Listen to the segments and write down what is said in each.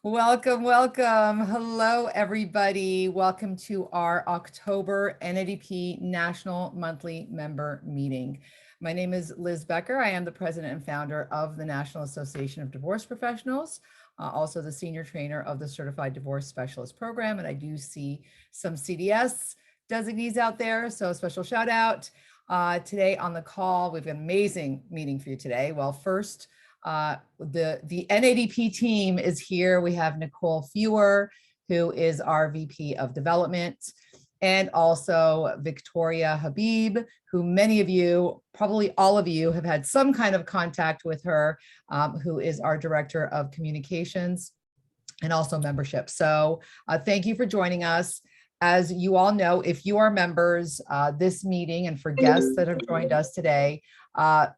Welcome, welcome. Hello, everybody. Welcome to our October NADP National Monthly Member Meeting. My name is Liz Becker. I am the president and founder of the National Association of Divorce Professionals, also the senior trainer of the Certified Divorce Specialist Program. And I do see some CDS designees out there, so a special shout out. Today on the call, we have an amazing meeting for you today. Well, first, the NADP team is here. We have Nicole Fewer, who is our VP of Development, and also Victoria Habib, who many of you, probably all of you, have had some kind of contact with her, who is our Director of Communications and also membership. So thank you for joining us. As you all know, if you are members, this meeting, and for guests that have joined us today,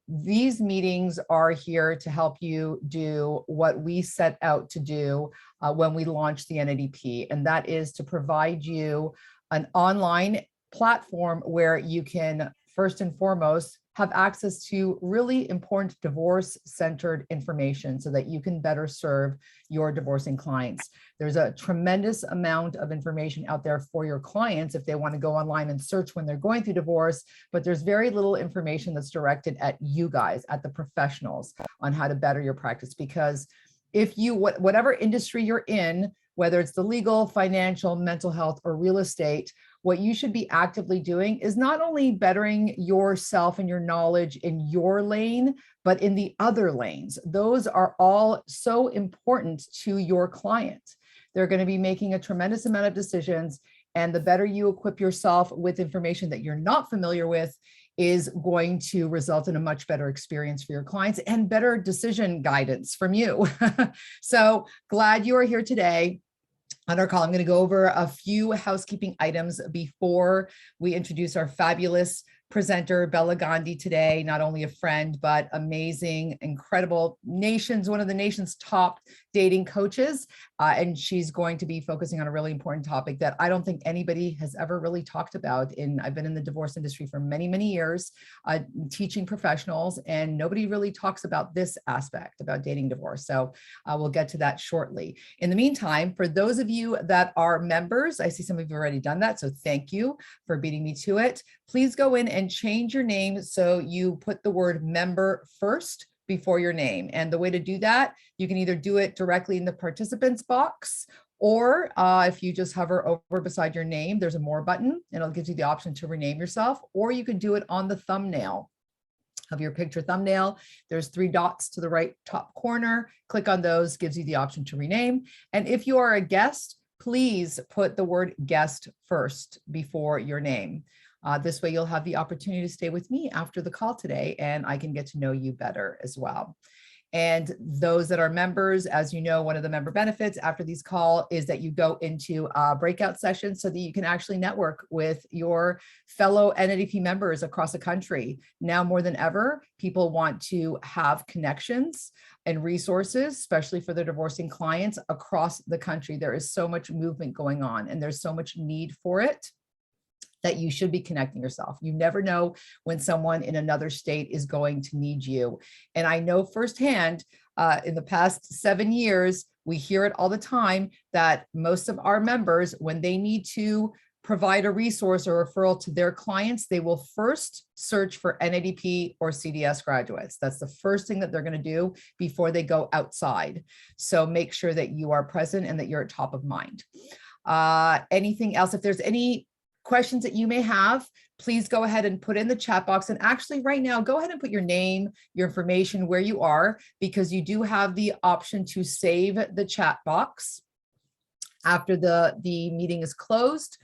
these meetings are here to help you do what we set out to do when we launched the NADP, and that is to provide you an online platform where you can, first and foremost, have access to really important divorce-centered information so that you can better serve your divorcing clients. There's a tremendous amount of information out there for your clients if they want to go online and search when they're going through divorce, but there's very little information that's directed at you guys, at the professionals, on how to better your practice. Because if you, whatever industry you're in, whether it's the legal, financial, mental health, or real estate, what you should be actively doing is not only bettering yourself and your knowledge in your lane, but in the other lanes. Those are all so important to your client. They're going to be making a tremendous amount of decisions, and the better you equip yourself with information that you're not familiar with is going to result in a much better experience for your clients and better decision guidance from you. So glad you are here today. On our call, I'm going to go over a few housekeeping items before we introduce our fabulous presenter, Bela Gandhi, today. Not only a friend, but amazing, incredible one of the nation's top dating coaches. And she's going to be focusing on a really important topic that I don't think anybody has ever really talked about. I've been in the divorce industry for many, many years, teaching professionals, and nobody really talks about this aspect about dating divorce. So we'll get to that shortly. In the meantime, for those of you that are members, I see some of you have already done that, so thank you for beating me to it. Please go in and change your name so you put the word member first before your name. And the way to do that, you can either do it directly in the participants box, or if you just hover over beside your name, there's a more button, and it'll give you the option to rename yourself, or you can do it on the thumbnail of your picture thumbnail. There's 3 dots to the right top corner. Click on those, gives you the option to rename. And if you are a guest, please put the word guest first before your name. This way you'll have the opportunity to stay with me after the call today, and I can get to know you better as well. And those that are members, as you know, one of the member benefits after these calls is that you go into a breakout session so that you can actually network with your fellow NADP members across the country. Now more than ever, people want to have connections and resources, especially for their divorcing clients across the country. There is so much movement going on, and there's so much need for it, that you should be connecting yourself. You never know when someone in another state is going to need you. And I know firsthand, in the past 7 years, we hear it all the time that most of our members, when they need to provide a resource or referral to their clients, they will first search for NADP or CDS graduates. That's the first thing that they're going to do before they go outside. So make sure that you are present and that you're at top of mind. Anything else? If there's any questions that you may have, please go ahead and put in the chat box. And actually right now, go ahead and put your name, your information, where you are, because you do have the option to save the chat box after the meeting is closed.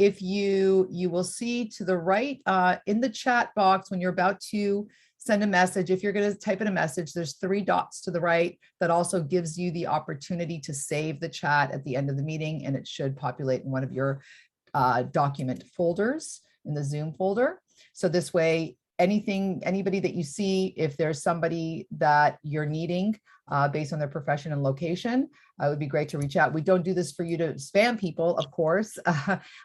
If you will see to the right in the chat box when you're about to send a message, if you're going to type in a message, there's 3 dots to the right that also gives you the opportunity to save the chat at the end of the meeting, and it should populate in one of your document folders in the Zoom folder. So this way, anybody that you see, if there's somebody that you're needing based on their profession and location, it would be great to reach out. We don't do this for you to spam people, of course.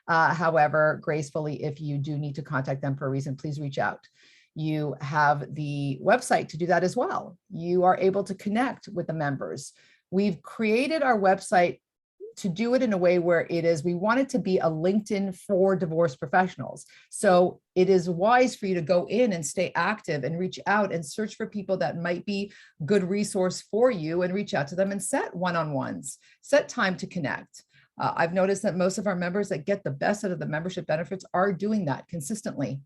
However, gracefully, if you do need to contact them for a reason, please reach out. You have the website to do that as well. You are able to connect with the members. we've created our website to do it in a way where we want it to be a LinkedIn for divorce professionals. So it is wise for you to go in and stay active and reach out and search for people that might be good resource for you and reach out to them and set one-on-ones, set time to connect. I've noticed that most of our members that get the best out of the membership benefits are doing that consistently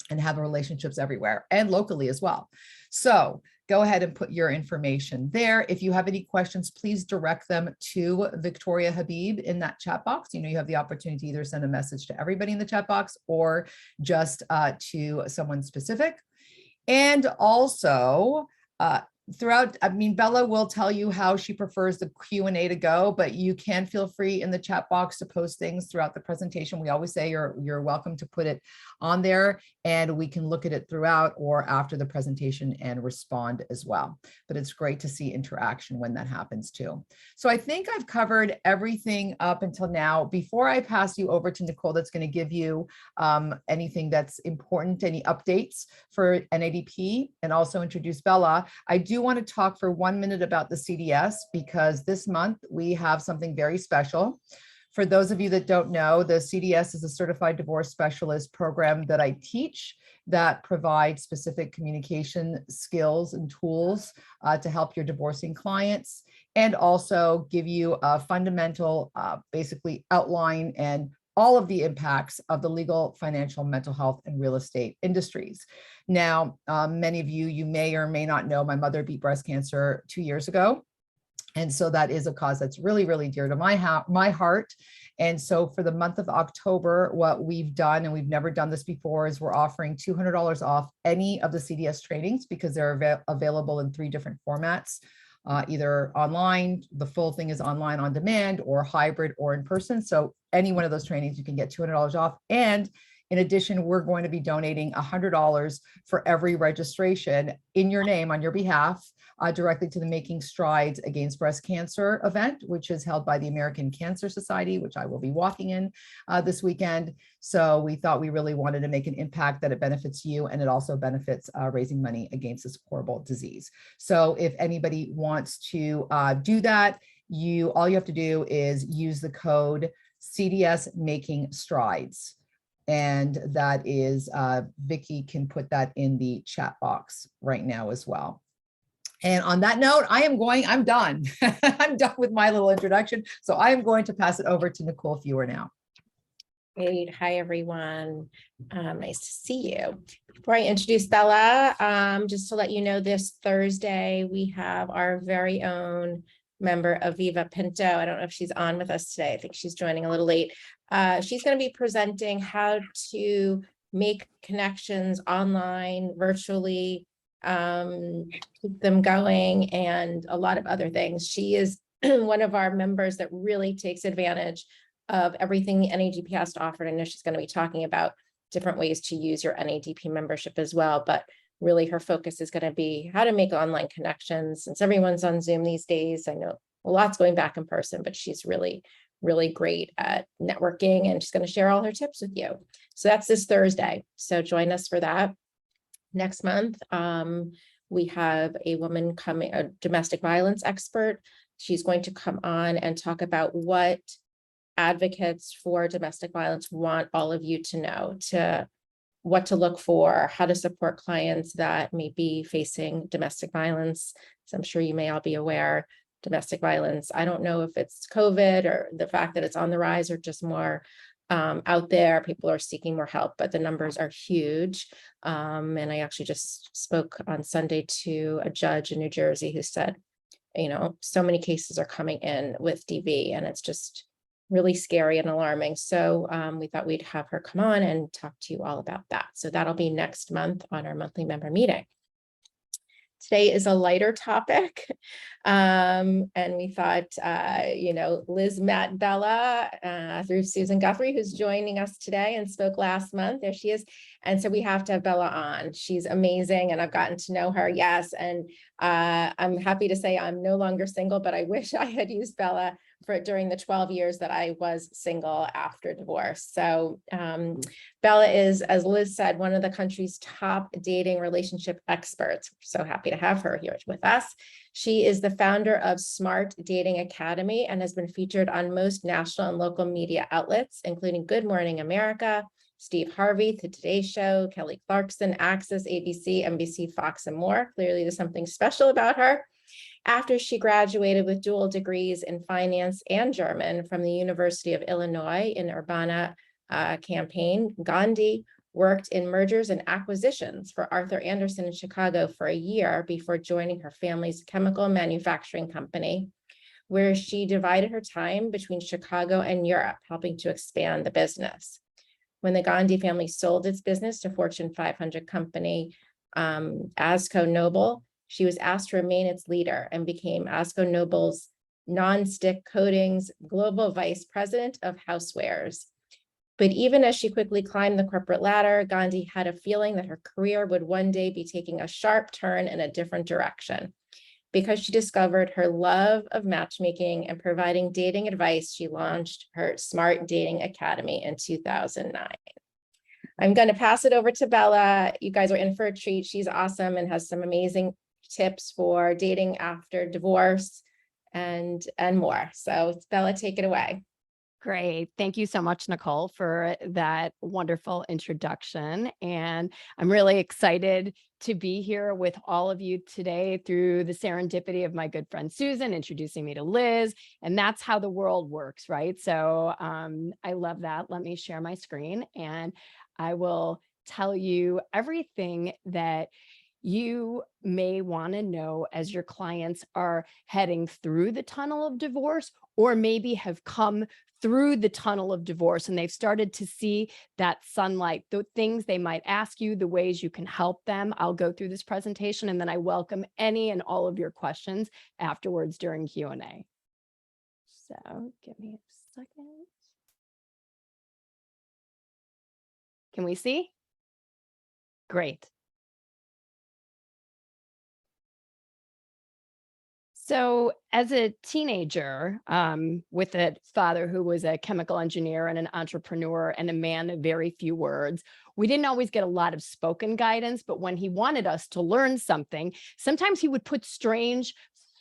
and have relationships everywhere and locally as well. So go ahead and put your information there. If you have any questions, please direct them to Victoria Habib in that chat box. You have the opportunity to either send a message to everybody in the chat box or just to someone specific. And also, throughout, Bella will tell you how she prefers the Q&A to go, but you can feel free in the chat box to post things throughout the presentation. We always say you're welcome to put it on there and we can look at it throughout or after the presentation and respond as well. But it's great to see interaction when that happens too. So I think I've covered everything up until now. Before I pass you over to Nicole, that's going to give you anything that's important, any updates for NADP, and also introduce Bella, I do want to talk for 1 minute about the CDS because this month we have something very special. For those of you that don't know, the CDS is a Certified Divorce Specialist program that I teach that provides specific communication skills and tools to help your divorcing clients and also give you a fundamental, basically outline and all of the impacts of the legal, financial, mental health, and real estate industries. Now, many of you may or may not know, my mother beat breast cancer 2 years ago. And so that is a cause that's really, really dear to my heart. And so for the month of October, what we've done, and we've never done this before, is we're offering $200 off any of the CDS trainings because they're available in 3 different formats. Either online, the full thing is online on demand, or hybrid or in person. So any one of those trainings, you can get $200 off. And in addition, we're going to be donating $100 for every registration in your name on your behalf directly to the Making Strides Against Breast Cancer event, which is held by the American Cancer Society, which I will be walking in this weekend. So we thought we really wanted to make an impact that it benefits you and it also benefits raising money against this horrible disease. So if anybody wants to do that, all you have to do is use the code CDS Making Strides. And that is, Vicki can put that in the chat box right now as well. And on that note, I'm done. I'm done with my little introduction. So I am going to pass it over to Nicole Fewer now. Great. Hi, everyone. Nice to see you. Before I introduce Bella, just to let you know, this Thursday, we have our very own member, Aviva Pinto. I don't know if she's on with us today. I think she's joining a little late. She's going to be presenting how to make connections online, virtually, keep them going, and a lot of other things. She is one of our members that really takes advantage of everything the NADP has to offer. I know she's going to be talking about different ways to use your NADP membership as well, but really her focus is going to be how to make online connections. Since everyone's on Zoom these days, I know a lot's going back in person, but she's really great at networking, and she's going to share all her tips with you. So that's this Thursday. So join us for that. Next month, we have a woman coming, a domestic violence expert. She's going to come on and talk about what advocates for domestic violence want all of you to know, what to look for, how to support clients that may be facing domestic violence. So I'm sure you may all be aware, domestic violence, I don't know if it's COVID or the fact that it's on the rise or just more out there, people are seeking more help, but the numbers are huge. And I actually just spoke on Sunday to a judge in New Jersey who said, so many cases are coming in with DV, and it's just really scary and alarming. So we thought we'd have her come on and talk to you all about that. So that'll be next month on our monthly member meeting. Today is a lighter topic. And we thought, Liz met Bella through Susan Guthrie, who's joining us today and spoke last month. There she is. And so we have to have Bella on. She's amazing, and I've gotten to know her. Yes. And I'm happy to say I'm no longer single, but I wish I had used Bella during the 12 years that I was single after divorce. So Bella is, as Liz said, one of the country's top dating relationship experts. We're so happy to have her here with us. She is the the founder of Smart Dating Academy and has been featured on most national and local media outlets, including Good Morning America, Steve Harvey, The Today Show, Kelly Clarkson, Access, ABC, NBC, Fox, and more. Clearly, there's something special about her. After she graduated with dual degrees in finance and German from the University of Illinois in Urbana-Champaign, Gandhi worked in mergers and acquisitions for Arthur Andersen in Chicago for a year before joining her family's chemical manufacturing company, where she divided her time between Chicago and Europe, helping to expand the business. When the Gandhi family sold its business to Fortune 500 company Asco Noble, she was asked to remain its leader and became Asco Noble's non-stick coatings global vice president of housewares. But even as she quickly climbed the corporate ladder, Gandhi had a feeling that her career would one day be taking a sharp turn in a different direction. Because she discovered her love of matchmaking and providing dating advice, she launched her Smart Dating Academy in 2009. I'm going to pass it over to Bella. You guys are in for a treat. She's awesome and has some amazing tips for dating after divorce and more. So Bella, take it away. Great. Thank you so much, Nicole, for that wonderful introduction. And I'm really excited to be here with all of you today through the serendipity of my good friend Susan introducing me to Liz. And that's how the world works, right? So I love that. Let me share my screen and I will tell you everything that you may want to know as your clients are heading through the tunnel of divorce, or maybe have come through the tunnel of divorce and they've started to see that sunlight, the things they might ask you, the ways you can help them. I'll go through this presentation and then I welcome any and all of your questions afterwards during Q&A. So give me a second. Can we see? Great. So as a teenager, with a father who was a chemical engineer and an entrepreneur and a man of very few words, we didn't always get a lot of spoken guidance, but when he wanted us to learn something, sometimes he would put strange,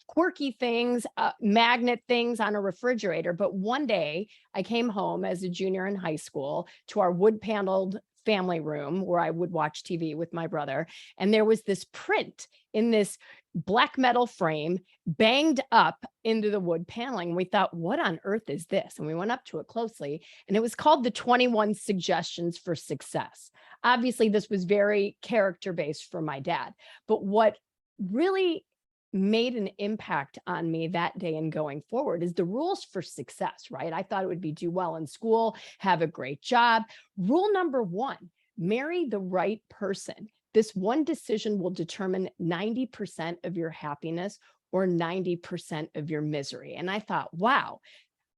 quirky things, magnet things on a refrigerator. But one day I came home as a junior in high school to our wood paneled family room where I would watch TV with my brother. And there was this print in this black metal frame banged up into the wood paneling. We thought, what on earth is this? And we went up to it closely and it was called the 21 Suggestions for Success. Obviously, this was very character-based for my dad. But what really made an impact on me that day and going forward is the rules for success, right? I thought it would be do well in school, have a great job. Rule number one, marry the right person. This one decision will determine 90% of your happiness or 90% of your misery. And I thought, wow,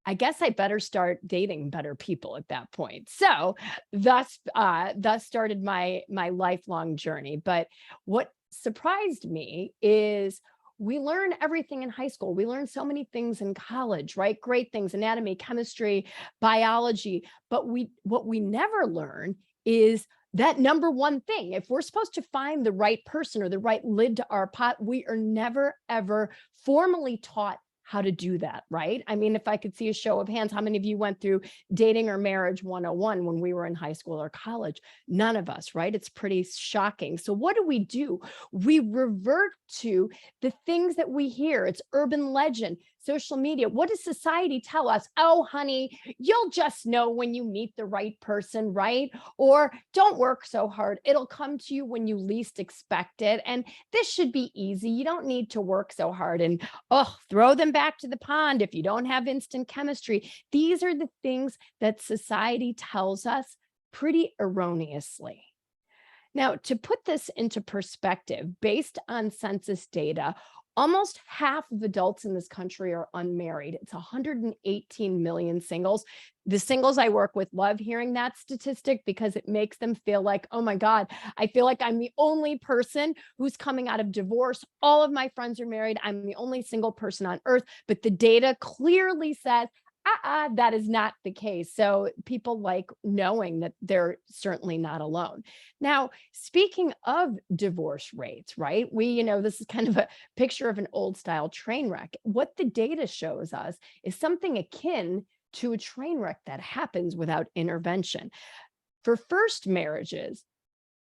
I guess I better start dating better people at that point. So thus started my lifelong journey. But what surprised me is we learn everything in high school. We learn so many things in college, right? Great things, anatomy, chemistry, biology. But what we never learn is that number one thing. If we're supposed to find the right person or the right lid to our pot, we are never, ever formally taught how to do that, right? I mean, if I could see a show of hands, how many of you went through dating or marriage 101 when we were in high school or college? None of us, right? It's pretty shocking. So what do? We revert to the things that we hear. It's urban legend, social media. What does society tell us? Oh, honey, you'll just know when you meet the right person, right? Or don't work so hard. It'll come to you when you least expect it. And this should be easy. You don't need to work so hard. And throw them back to the pond if you don't have instant chemistry. These are the things that society tells us pretty erroneously. Now, to put this into perspective, based on census data, almost half of adults in this country are unmarried. It's 118 million singles. The singles I work with love hearing that statistic because it makes them feel like, oh my God, I feel like I'm the only person who's coming out of divorce. All of my friends are married. I'm the only single person on earth. But the data clearly says, that is not the case. So people like knowing that they're certainly not alone. Now, speaking of divorce rates, right? This is kind of a picture of an old style train wreck. What the data shows us is something akin to a train wreck that happens without intervention. For first marriages,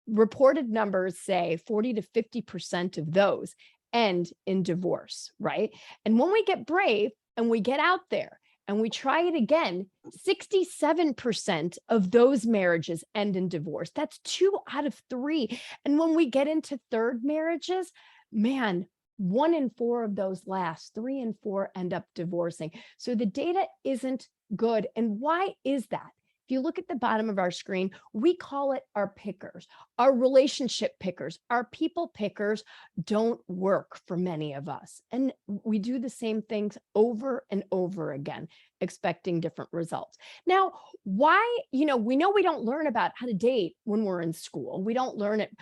reported numbers say 40 to 50% of those end in divorce, right? And when we get brave and we get out there and we try it again, 67% of those marriages end in divorce. That's 2 out of 3. And when we get into third marriages, man, 1 in 4 of those last, 3 and 4 end up divorcing. So the data isn't good. And why is that? If you look at the bottom of our screen, we call it our pickers, our relationship pickers, our people pickers don't work for many of us. And we do the same things over and over again, expecting different results. Now, why, we know we don't learn about how to date when we're in school. We don't learn it.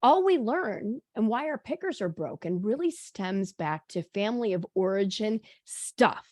All we learn and why our pickers are broken really stems back to family of origin stuff,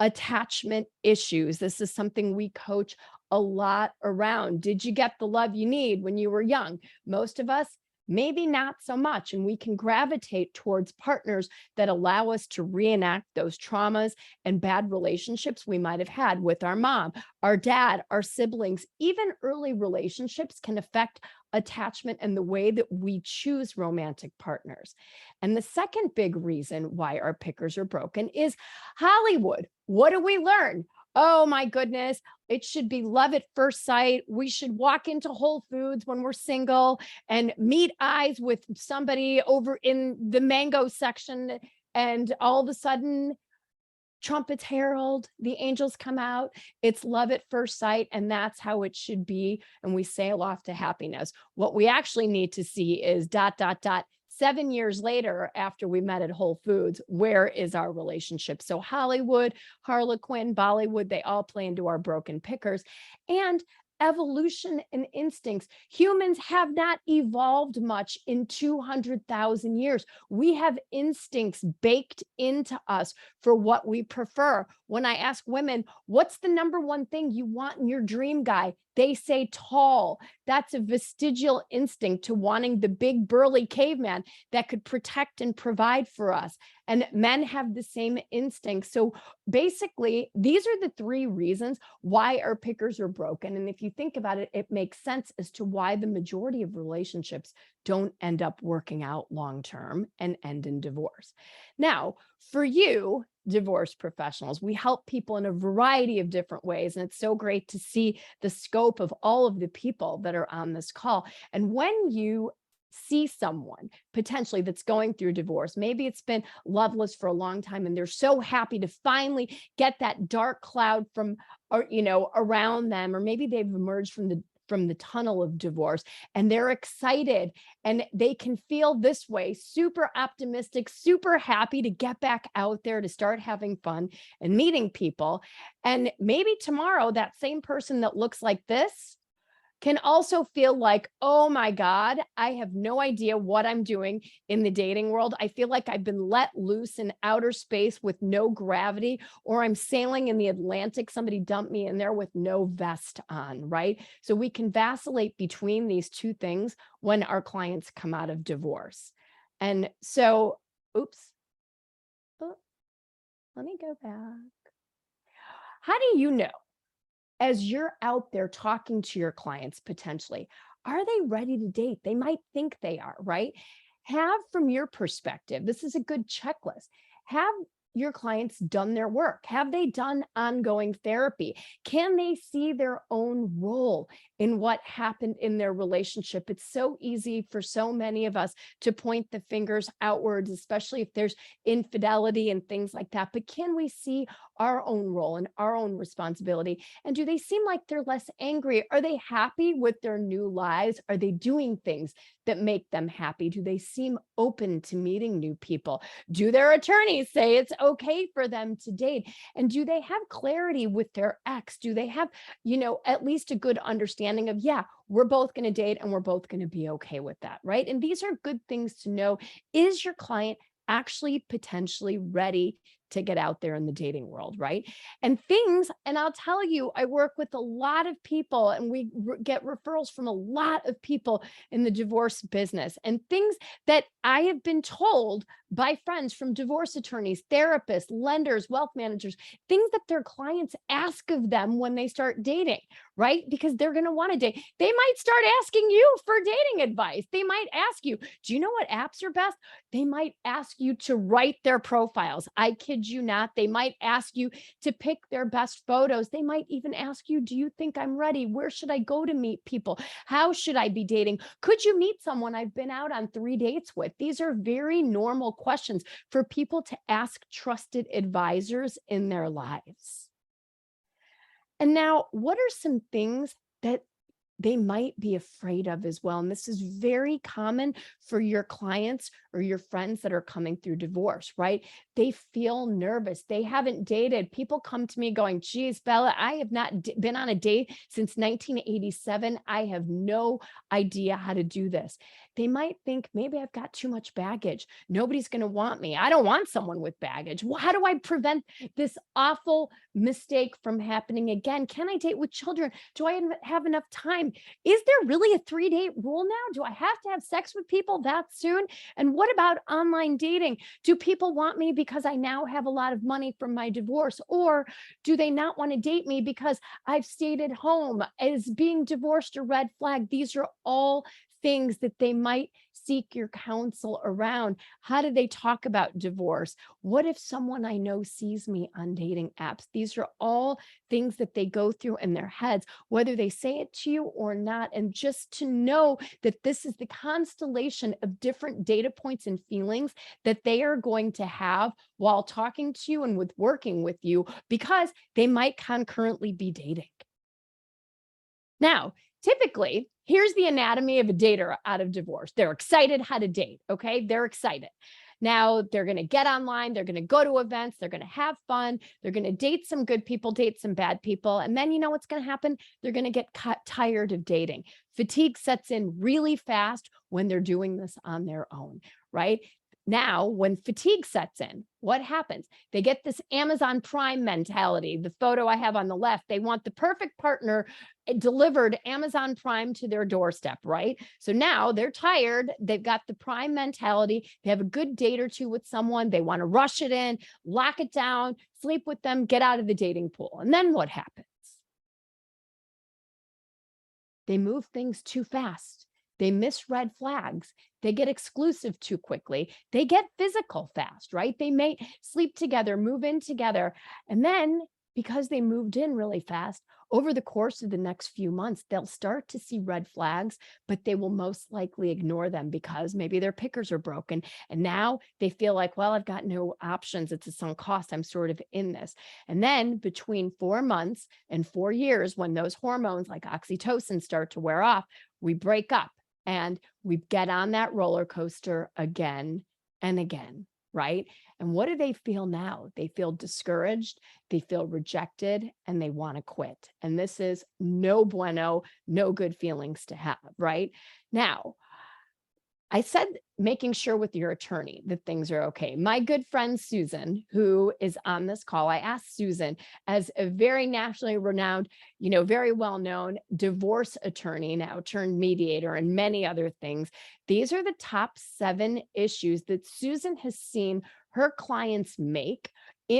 attachment issues. This is something we coach a lot around. Did you get the love you need when you were young? Most of us, maybe not so much. And we can gravitate towards partners that allow us to reenact those traumas and bad relationships we might have had with our mom, our dad, our siblings. Even early relationships can affect attachment and the way that we choose romantic partners. And the second big reason why our pickers are broken is Hollywood. What do we learn? Oh my goodness, it should be love at first sight. We should walk into Whole Foods when we're single and meet eyes with somebody over in the mango section. And all of a sudden, trumpets herald, the angels come out. It's love at first sight, and that's how it should be. And we sail off to happiness. What we actually need to see is ... 7 years later, after we met at Whole Foods, where is our relationship? So Hollywood, Harlequin, Bollywood, they all play into our broken pickers. And evolution and instincts. Humans have not evolved much in 200,000 years. We have instincts baked into us for what we prefer. When I ask women, what's the number one thing you want in your dream guy? They say tall. That's a vestigial instinct to wanting the big burly caveman that could protect and provide for us. And men have the same instinct. So basically, these are the 3 reasons why our pickers are broken. And if you think about it, it makes sense as to why the majority of relationships don't end up working out long-term and end in divorce. Now, for you, divorce professionals, we help people in a variety of different ways. And it's so great to see the scope of all of the people that are on this call. And when you see someone potentially that's going through divorce, maybe it's been loveless for a long time and they're so happy to finally get that dark cloud from, or around them, or maybe they've emerged from the tunnel of divorce and they're excited and they can feel this way, super optimistic, super happy to get back out there to start having fun and meeting people. And maybe tomorrow that same person that looks like this can also feel like, oh my God, I have no idea what I'm doing in the dating world. I feel like I've been let loose in outer space with no gravity, or I'm sailing in the Atlantic. Somebody dumped me in there with no vest on, right? So we can vacillate between these 2 things when our clients come out of divorce. And so, oops, let me go back. How do you know, as you're out there talking to your clients potentially, are they ready to date? They might think they are, right? Have, from your perspective, this is a good checklist. Have your clients done their work? Have they done ongoing therapy? Can they see their own role in what happened in their relationship? It's so easy for so many of us to point the fingers outwards, especially if there's infidelity and things like that. But can we see our own role and our own responsibility? And do they seem like they're less angry? Are they happy with their new lives? Are they doing things that make them happy? Do they seem open to meeting new people? Do their attorneys say it's okay for them to date? And do they have clarity with their ex? Do they have, at least a good understanding of, yeah, we're both going to date and we're both going to be okay with that, right? And these are good things to know. Is your client actually potentially ready to get out there in the dating world, right? And I'll tell you, I work with a lot of people and we get referrals from a lot of people in the divorce business, and things that I have been told by friends from divorce attorneys, therapists, lenders, wealth managers, things that their clients ask of them when they start dating, right? Because they're going to want to date. They might start asking you for dating advice. They might ask you, do you know what apps are best? They might ask you to write their profiles. I kid you not. They might ask you to pick their best photos. They might even ask you, do you think I'm ready? Where should I go to meet people? How should I be dating? Could you meet someone I've been out on 3 dates with? These are very normal questions for people to ask trusted advisors in their lives. And now, what are some things that they might be afraid of as well? And this is very common for your clients or your friends that are coming through divorce, right? They feel nervous. They haven't dated. People come to me going, geez, Bella, I have not been on a date since 1987. I have no idea how to do this. They might think, maybe I've got too much baggage. Nobody's going to want me. I don't want someone with baggage. Well, how do I prevent this awful mistake from happening again? Can I date with children? Do I have enough time? Is there really a 3-date rule now? Do I have to have sex with people that soon? And what about online dating? Do people want me because I now have a lot of money from my divorce? Or do they not want to date me because I've stayed at home? Is being divorced a red flag? These are all things that they might seek your counsel around. How do they talk about divorce? What if someone I know sees me on dating apps? These are all things that they go through in their heads, whether they say it to you or not. And just to know that this is the constellation of different data points and feelings that they are going to have while talking to you and with working with you, because they might concurrently be dating. Now, typically, here's the anatomy of a dater out of divorce. They're excited how to date, okay? They're excited. Now they're going to get online. They're going to go to events. They're going to have fun. They're going to date some good people, date some bad people. And then you know what's going to happen? They're going to get tired of dating. Fatigue sets in really fast when they're doing this on their own, right? Now, when fatigue sets in, what happens? They get this Amazon Prime mentality. The photo I have on the left, they want the perfect partner delivered Amazon Prime to their doorstep, right? So now they're tired. They've got the Prime mentality. They have a good date or two with someone. They want to rush it in, lock it down, sleep with them, get out of the dating pool. And then what happens? They move things too fast. They miss red flags. They get exclusive too quickly. They get physical fast, right? They may sleep together, move in together. And then because they moved in really fast, over the course of the next few months, they'll start to see red flags, but they will most likely ignore them because maybe their pickers are broken. And now they feel like, well, I've got no options. It's a sunk cost. I'm sort of in this. And then between 4 months and 4 years, when those hormones like oxytocin start to wear off, we break up. And we get on that roller coaster again and again, right? And what do they feel now? They feel discouraged, they feel rejected, and they want to quit. And this is no bueno, no good feelings to have, right? Now, I said making sure with your attorney that things are okay. My good friend Susan, who is on this call, I asked Susan, as a very nationally renowned, very well-known divorce attorney, now turned mediator and many other things. These are the top 7 issues that Susan has seen her clients make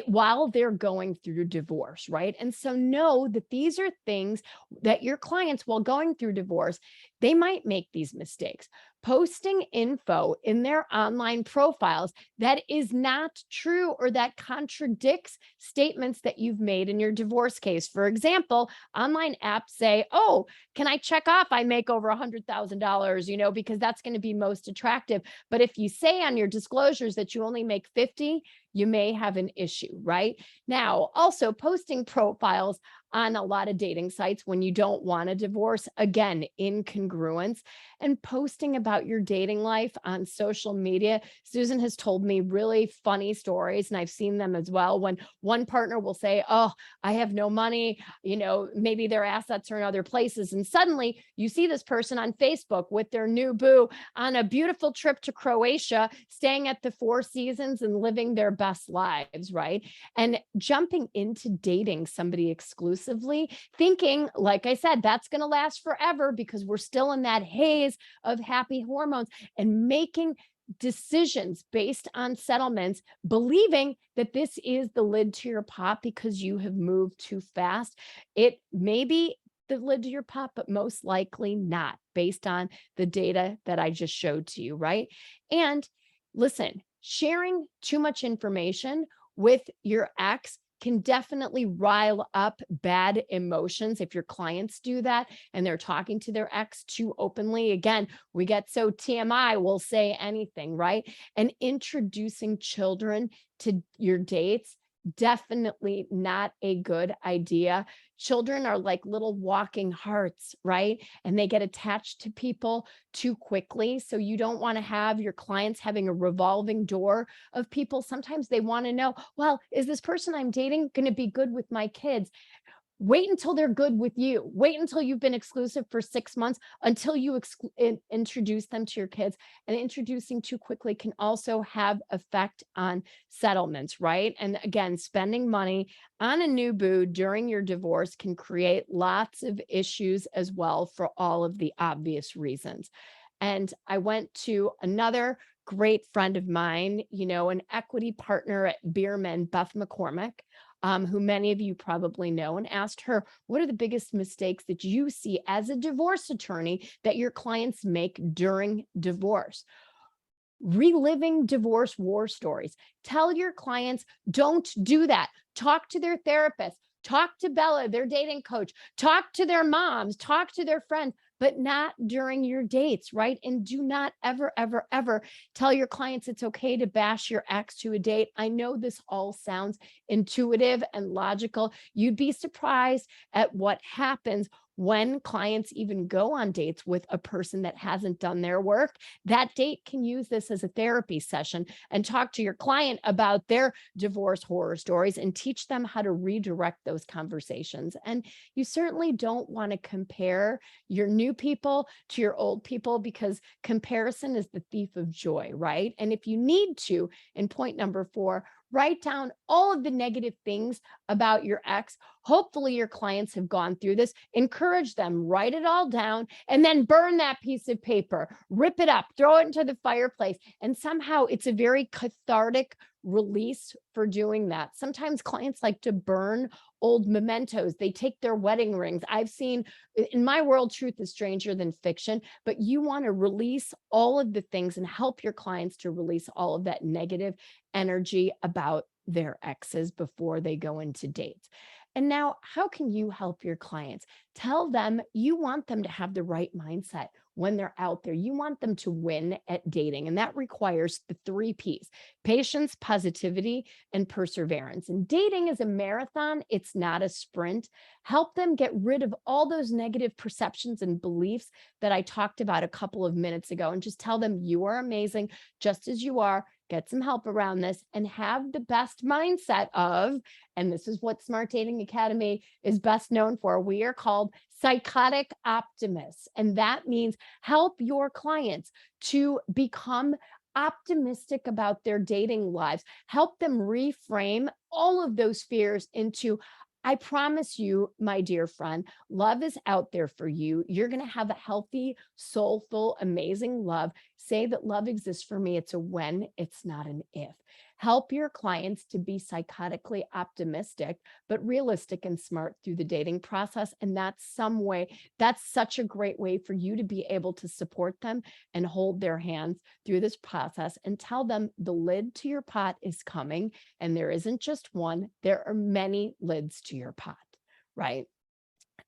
while they're going through divorce, right? And so know that these are things that your clients, while going through divorce, they might make these mistakes. Posting info in their online profiles that is not true or that contradicts statements that you've made in your divorce case. For example, online apps say, oh, can I check off I make over $100,000, because that's going to be most attractive. But if you say on your disclosures that you only make 50, you may have an issue, right? Now, also posting profiles on a lot of dating sites when you don't want a divorce. Again, incongruence. And posting about your dating life on social media. Susan has told me really funny stories, and I've seen them as well, when one partner will say, oh, I have no money, maybe their assets are in other places. And suddenly you see this person on Facebook with their new boo on a beautiful trip to Croatia, staying at the Four Seasons and living their best lives, right? And jumping into dating somebody exclusively, thinking, like I said, that's going to last forever because we're still in that haze of happy hormones, and making decisions based on settlements, believing that this is the lid to your pot because you have moved too fast. It may be the lid to your pot, but most likely not, based on the data that I just showed to you, right? And listen, sharing too much information with your ex can definitely rile up bad emotions if your clients do that and they're talking to their ex too openly. Again, we get so TMI, we'll say anything, right? And introducing children to your dates, definitely not a good idea. Children are like little walking hearts, right? And they get attached to people too quickly. So you don't want to have your clients having a revolving door of people. Sometimes they want to know, well, is this person I'm dating going to be good with my kids? Wait until they're good with you. Wait until you've been exclusive for 6 months until you introduce them to your kids. And introducing too quickly can also have effect on settlements, right? And again, spending money on a new boo during your divorce can create lots of issues as well, for all of the obvious reasons. And I went to another great friend of mine, an equity partner at Bierman, Beth McCormick, who many of you probably know, and asked her, what are the biggest mistakes that you see as a divorce attorney that your clients make during divorce? Reliving divorce war stories. Tell your clients, don't do that. Talk to their therapist. Talk to Bella, their dating coach. Talk to their moms. Talk to their friends, but not during your dates, right? And do not ever, ever, ever tell your clients it's okay to bash your ex to a date. I know this all sounds intuitive and logical. You'd be surprised at what happens when clients even go on dates with a person that hasn't done their work. That date can use this as a therapy session and talk to your client about their divorce horror stories and teach them how to redirect those conversations. And you certainly don't want to compare your new people to your old people, because comparison is the thief of joy, right? And if you need to, in point number 4, write down all of the negative things about your ex. Hopefully your clients have gone through this. Encourage them, write it all down, and then burn that piece of paper, rip it up, throw it into the fireplace. And somehow it's a very cathartic release for doing that. Sometimes clients like to burn old mementos. They take their wedding rings. I've seen, in my world, truth is stranger than fiction, but you want to release all of the things and help your clients to release all of that negative energy about their exes before they go into dates. And now, how can you help your clients? Tell them you want them to have the right mindset when they're out there. You want them to win at dating. And that requires the 3 Ps: patience, positivity, and perseverance. And dating is a marathon, it's not a sprint. Help them get rid of all those negative perceptions and beliefs that I talked about a couple of minutes ago, and just tell them you are amazing just as you are. Get some help around this and have the best mindset of, and this is what Smart Dating Academy is best known for, we are called psychotic optimists. And that means help your clients to become optimistic about their dating lives. Help them reframe all of those fears into, I promise you, my dear friend, love is out there for you. You're going to have a healthy, soulful, amazing love. Say that love exists for me. It's a when, it's not an if. Help your clients to be psychotically optimistic, but realistic and smart through the dating process. And that's such a great way for you to be able to support them and hold their hands through this process, and tell them the lid to your pot is coming. And there isn't just one, there are many lids to your pot, right?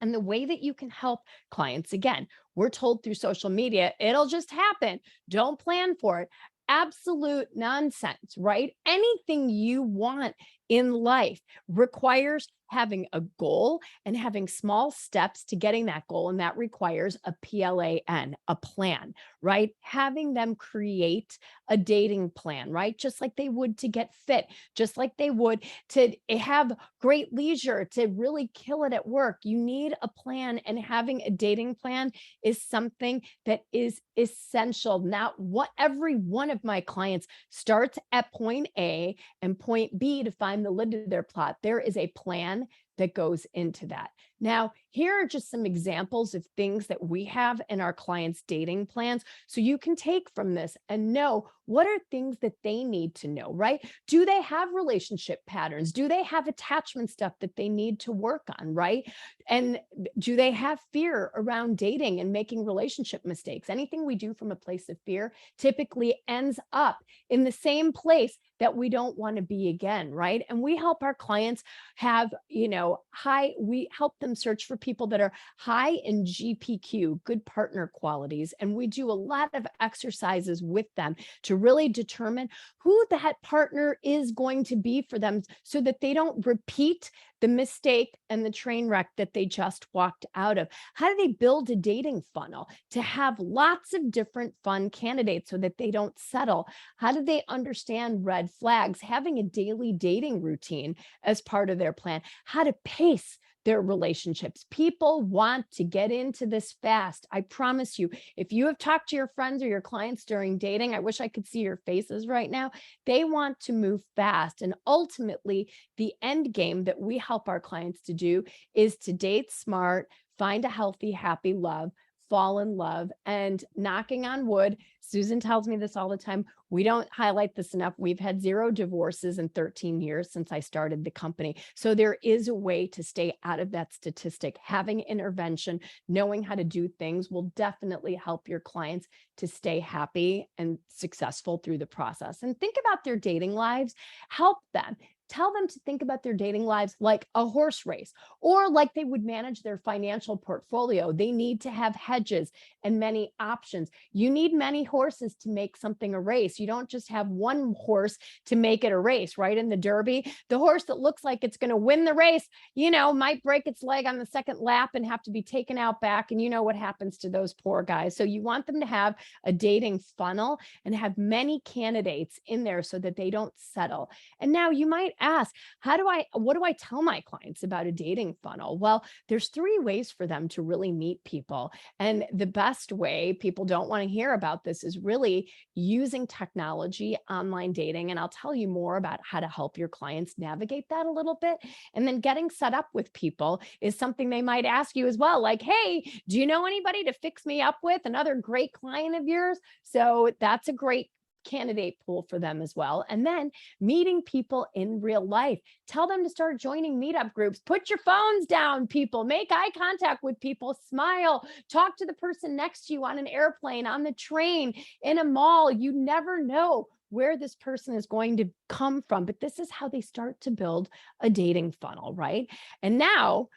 And the way that you can help clients, again, we're told through social media, it'll just happen. Don't plan for it. Absolute nonsense, right? Anything you want in life requires having a goal and having small steps to getting that goal. And that requires a PLAN, a plan, right? Having them create a dating plan, right? Just like they would to get fit, just like they would to have great leisure, to really kill it at work. You need a plan, and having a dating plan is something that is essential. Now, what every one of my clients starts at point A and point B to find the lid to their plot. There is a plan that goes into that. Now, here are just some examples of things that we have in our clients' dating plans. So you can take from this and know what are things that they need to know, right? Do they have relationship patterns? Do they have attachment stuff that they need to work on, right? And do they have fear around dating and making relationship mistakes? Anything we do from a place of fear typically ends up in the same place that we don't want to be again, right? And we help our clients have, we help them search for people that are high in GPQ, good partner qualities. And we do a lot of exercises with them to really determine who that partner is going to be for them so that they don't repeat the mistake and the train wreck that they just walked out of. How do they build a dating funnel to have lots of different fun candidates so that they don't settle? How do they understand red flags? Having a daily dating routine as part of their plan. How to pace their relationships. People want to get into this fast. I promise you, if you have talked to your friends or your clients during dating, I wish I could see your faces right now. They want to move fast. And ultimately, the end game that we help our clients to do is to date smart, find a healthy, happy love, fall in love, and knocking on wood. Susan tells me this all the time. We don't highlight this enough. We've had 0 divorces in 13 years since I started the company. So there is a way to stay out of that statistic. Having intervention, knowing how to do things will definitely help your clients to stay happy and successful through the process. And think about their dating lives. Help them. Tell them to think about their dating lives like a horse race, or like they would manage their financial portfolio. They need to have hedges and many options. You need many horses to make something a race. You don't just have one horse to make it a race, right? In the Derby, the horse that looks like it's going to win the race, might break its leg on the second lap and have to be taken out back. And you know what happens to those poor guys. So you want them to have a dating funnel and have many candidates in there so that they don't settle. And now you might ask, what do I tell my clients about a dating funnel? Well, there's 3 ways for them to really meet people. And the best way, people don't want to hear about this, is really using technology, online dating. And I'll tell you more about how to help your clients navigate that a little bit. And then getting set up with people is something they might ask you as well. Like, hey, do you know anybody to fix me up with? Another great client of yours? So that's a great candidate pool for them as well. And then meeting people in real life. Tell them to start joining meetup groups. Put your phones down, people. Make eye contact with people. Smile. Talk to the person next to you on an airplane, on the train, in a mall. You never know where this person is going to come from, but this is how they start to build a dating funnel, right? And now,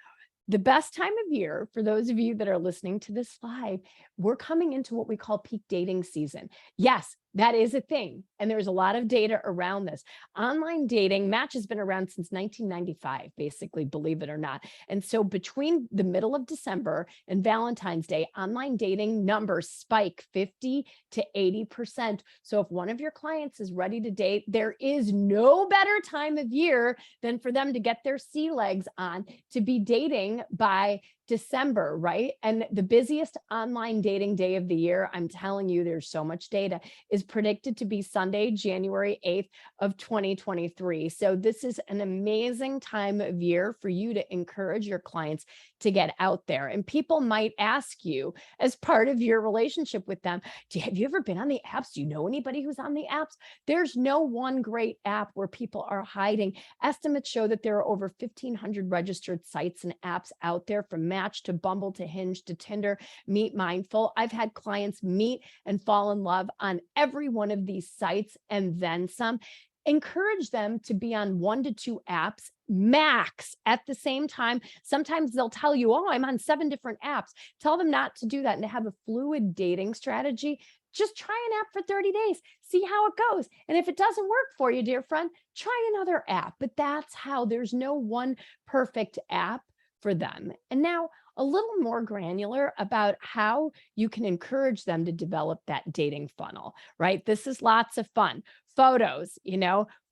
the best time of year, for those of you that are listening to this live, we're coming into what we call peak dating season. Yes, that is a thing. And there's a lot of data around this. Online dating, Match has been around since 1995, basically, believe it or not. And so between the middle of December and Valentine's Day, online dating numbers spike 50 to 80%. So if one of your clients is ready to date, there is no better time of year than for them to get their sea legs on to be dating by December, right? And the busiest online dating day of the year, I'm telling you, there's so much data, is predicted to be Sunday, January 8th of 2023. So this is an amazing time of year for you to encourage your clients to get out there. And people might ask you, as part of your relationship with them, have you ever been on the apps? Do you know anybody who's on the apps? There's no one great app where people are hiding. Estimates show that there are over 1,500 registered sites and apps out there, from Match to Bumble to Hinge to Tinder, Meet Mindful. I've had clients meet and fall in love on every one of these sites and then some. Encourage them to be on 1 to 2 apps max at the same time. Sometimes they'll tell you, oh, I'm on 7 different apps. Tell them not to do that and to have a fluid dating strategy Just try an app for 30 days, see how it goes. And if it doesn't work for you, dear friend, try another app. But that's how there's no one perfect app for them. And now a little more granular about how you can encourage them to develop that dating funnel, right? This is lots of fun. Photos,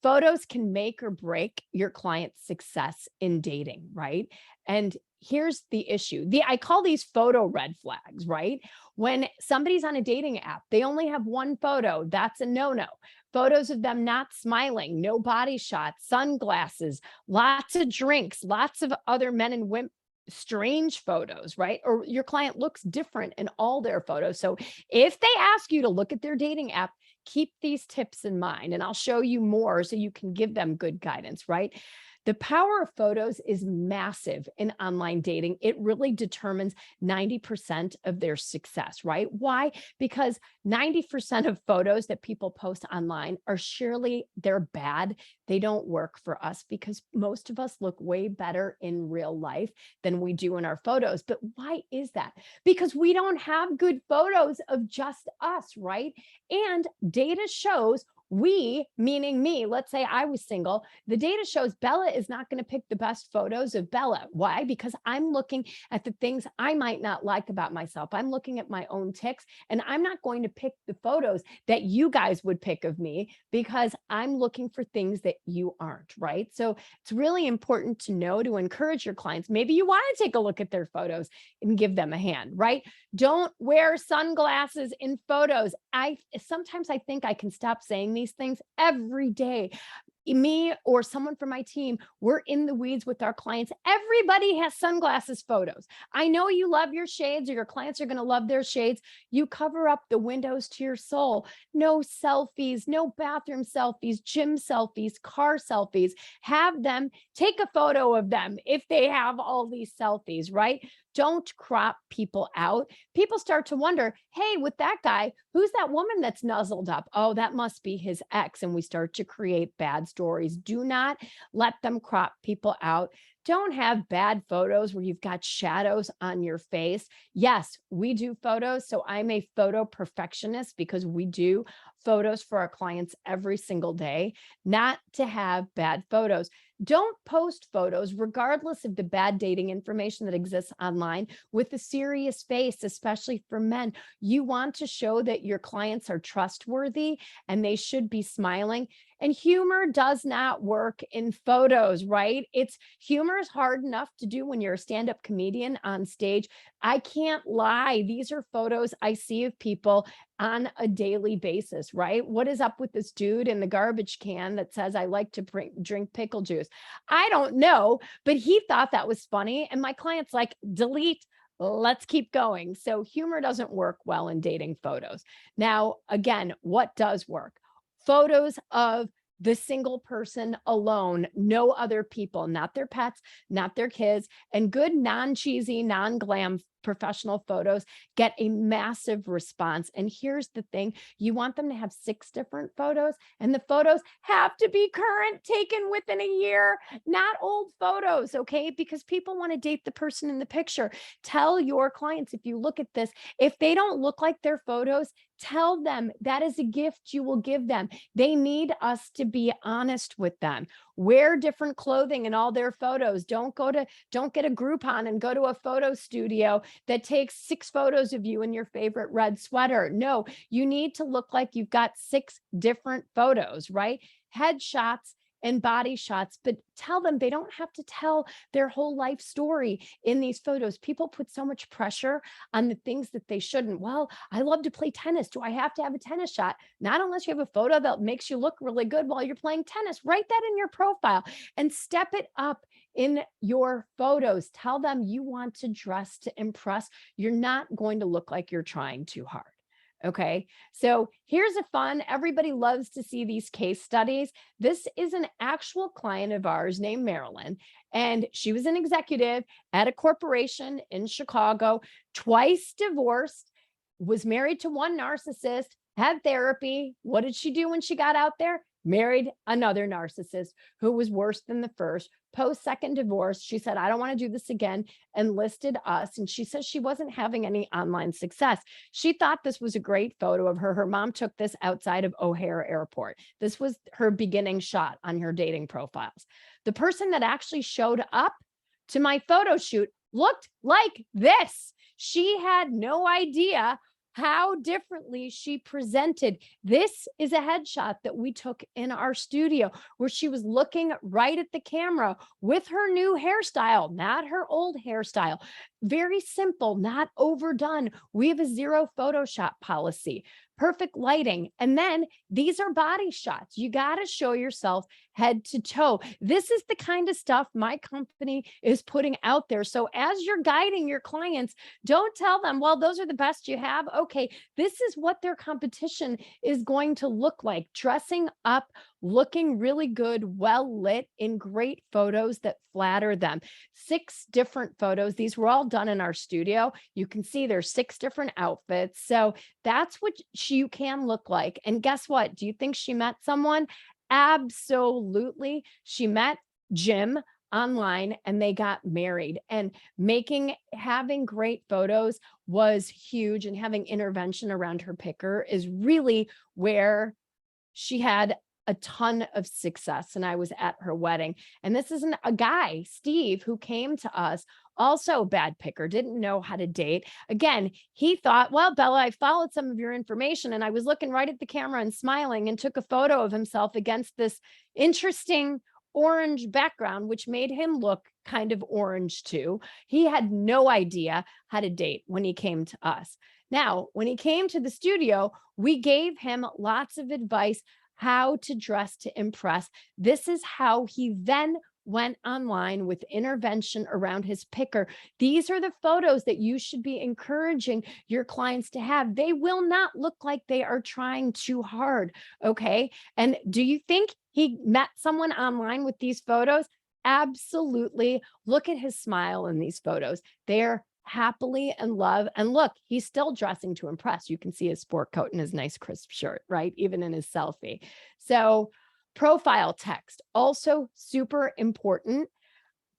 photos can make or break your client's success in dating, right? And here's the issue. I call these photo red flags, right? When somebody's on a dating app, they only have one photo. That's a no-no. Photos of them not smiling, no body shots, sunglasses, lots of drinks, lots of other men and women, strange photos, right? Or your client looks different in all their photos. So if they ask you to look at their dating app, keep these tips in mind, and I'll show you more so you can give them good guidance, right? The power of photos is massive in online dating. It really determines 90% of their success, right? Why? Because 90% of photos that people post online are surely they're bad. They don't work for us because most of us look way better in real life than we do in our photos. But why is that? Because we don't have good photos of just us, right? And data shows we, meaning me, let's say I was single, the data shows Bella is not going to pick the best photos of Bella. Why? Because I'm looking at the things I might not like about myself. I'm looking at my own tics, and I'm not going to pick the photos that you guys would pick of me because I'm looking for things that you aren't, right? So it's really important to know to encourage your clients. Maybe you want to take a look at their photos and give them a hand, right? Don't wear sunglasses in photos. Sometimes I think I can stop saying these things every day. Me or someone from my team, we're in the weeds with our clients. Everybody has sunglasses photos. I know you love your shades, or your clients are going to love their shades. You cover up the windows to your soul. No selfies, no bathroom selfies, gym selfies, car selfies. Have them take a photo of them if they have all these selfies, right? Don't crop people out. People start to wonder, hey, with that guy, who's that woman that's nuzzled up? Oh, that must be his ex. And we start to create bad stories. Do not let them crop people out. Don't have bad photos where you've got shadows on your face. Yes, we do photos. So I'm a photo perfectionist because we do photos for our clients every single day, not to have bad photos. Don't post photos, regardless of the bad dating information that exists online, with a serious face, especially for men. You want to show that your clients are trustworthy and they should be smiling. And humor does not work in photos, right? Humor is hard enough to do when you're a stand-up comedian on stage. I can't lie. These are photos I see of people on a daily basis, right? What is up with this dude in the garbage can that says, I like to drink pickle juice? I don't know, but he thought that was funny. And my client's like, delete, let's keep going. So humor doesn't work well in dating photos. Now, again, what does work? Photos of the single person alone, no other people, not their pets, not their kids, and good non-cheesy, non-glam professional photos get a massive response. And here's the thing, you want them to have 6 different photos, and the photos have to be current, taken within a year, not old photos, okay? Because people want to date the person in the picture. Tell your clients, if you look at this, if they don't look like their photos, tell them that is a gift you will give them. They need us to be honest with them. Wear different clothing in all their photos. Don't get a Groupon and go to a photo studio that takes 6 photos of you in your favorite red sweater. No, you need to look like you've got 6 different photos, right? Headshots and body shots, but tell them they don't have to tell their whole life story in these photos. People put so much pressure on the things that they shouldn't. Well, I love to play tennis. Do I have to have a tennis shot? Not unless you have a photo that makes you look really good while you're playing tennis. Write that in your profile and step it up in your photos. Tell them you want to dress to impress. You're not going to look like you're trying too hard. Okay, so here's a fun, everybody loves to see these case studies. This is an actual client of ours named Marilyn, and she was an executive at a corporation in Chicago, twice divorced, was married to one narcissist, had therapy. What did she do when she got out there? Married another narcissist who was worse than the first, post second divorce, she said, I don't want to do this again, and listed us. And she says she wasn't having any online success. She thought this was a great photo of her. Her mom took this outside of O'Hare Airport. This was her beginning shot on her dating profiles. The person that actually showed up to my photo shoot looked like this. She had no idea how differently she presented. This is a headshot that we took in our studio where she was looking right at the camera with her new hairstyle, not her old hairstyle. Very simple, not overdone. We have a zero Photoshop policy, perfect lighting. And then these are body shots. You got to show yourself head to toe. This is the kind of stuff my company is putting out there. So as you're guiding your clients, don't tell them, well, those are the best you have. Okay, this is what their competition is going to look like. Dressing up, looking really good, well lit, in great photos that flatter them. 6 different photos. These were all done in our studio. You can see there's 6 different outfits. So that's what you can look like. And guess what? Do you think she met someone? Absolutely. She met Jim online and they got married, and having great photos was huge, and having intervention around her picker is really where she had a ton of success. And I was at her wedding, and this is a guy, Steve, who came to us, also bad picker, didn't know how to date. Again, he thought, well, Bella, I followed some of your information, and I was looking right at the camera and smiling, and took a photo of himself against this interesting orange background, which made him look kind of orange too. He had no idea how to date when he came to us. Now, when he came to the studio, we gave him lots of advice how to dress to impress. This is how he then went online with intervention around his picker. These are the photos that you should be encouraging your clients to have. They will not look like they are trying too hard. Okay. And do you think he met someone online with these photos? Absolutely. Look at his smile in these photos. They're happily in love. And look, he's still dressing to impress. You can see his sport coat and his nice crisp shirt, right? Even in his selfie. So profile text, also super important.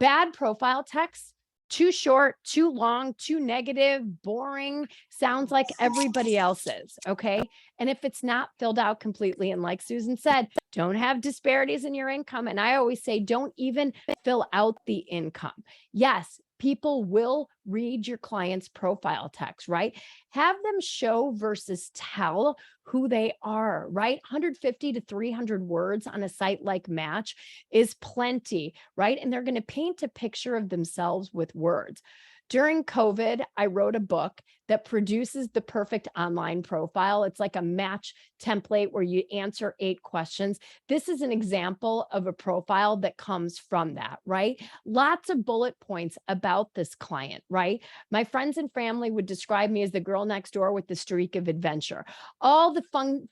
Bad profile text, too short, too long, too negative, boring, sounds like everybody else's, okay? And if it's not filled out completely, and like Susan said, don't have disparities in your income. And I always say, don't even fill out the income. Yes, people will read your client's profile text, right? Have them show versus tell who they are, right? 150 to 300 words on a site like Match is plenty, right? And they're going to paint a picture of themselves with words. During COVID, I wrote a book that produces the perfect online profile. It's like a Match template where you answer 8 questions. This is an example of a profile that comes from that, right? Lots of bullet points about this client, right? My friends and family would describe me as the girl next door with the streak of adventure. All the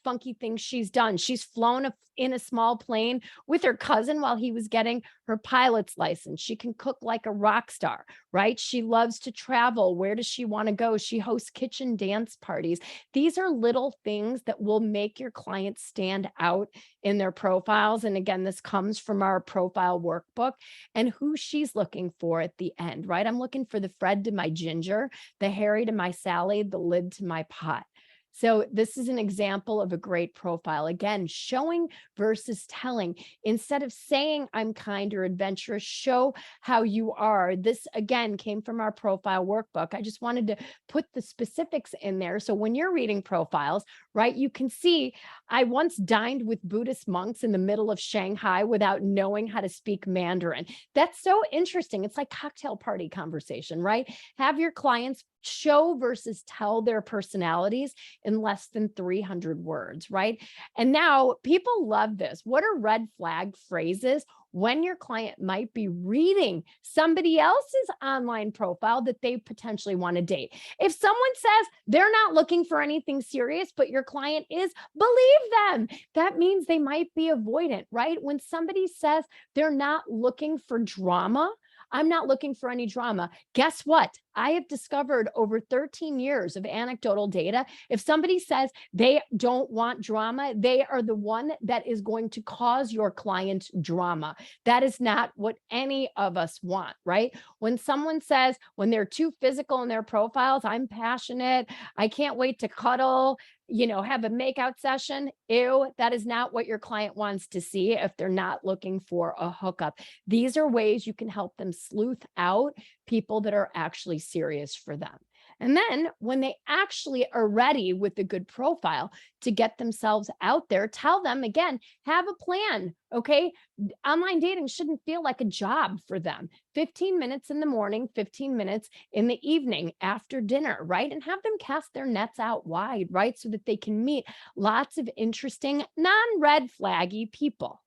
funky things she's done. She's flown in a small plane with her cousin while he was getting her pilot's license. She can cook like a rock star, right? She loves to travel. Where does she want to go? She hosts kitchen dance parties. These are little things that will make your clients stand out in their profiles. And again, this comes from our profile workbook, and who she's looking for at the end, right? I'm looking for the Fred to my Ginger, the Harry to my Sally, the lid to my pot. So this is an example of a great profile. Again, showing versus telling. Instead of saying I'm kind or adventurous, show how you are. This, again, came from our profile workbook. I just wanted to put the specifics in there. So when you're reading profiles, right, you can see I once dined with Buddhist monks in the middle of Shanghai without knowing how to speak Mandarin. That's so interesting. It's like cocktail party conversation, right? Have your clients show versus tell their personalities in less than 300 words, right? And now people love this. What are red flag phrases when your client might be reading somebody else's online profile that they potentially want to date? If someone says they're not looking for anything serious, but your client is, believe them. That means they might be avoidant, right? When somebody says they're not looking for drama, I'm not looking for any drama. Guess what? I have discovered over 13 years of anecdotal data. If somebody says they don't want drama, they are the one that is going to cause your client drama. That is not what any of us want, right? When someone says, when they're too physical in their profiles, I'm passionate, I can't wait to cuddle, have a makeout session. Ew, that is not what your client wants to see if they're not looking for a hookup. These are ways you can help them sleuth out people that are actually serious for them. And then when they actually are ready with a good profile to get themselves out there, tell them again, have a plan. Okay. Online dating shouldn't feel like a job for them. 15 minutes in the morning, 15 minutes in the evening after dinner, right? And have them cast their nets out wide, right? So that they can meet lots of interesting, non-red flaggy people.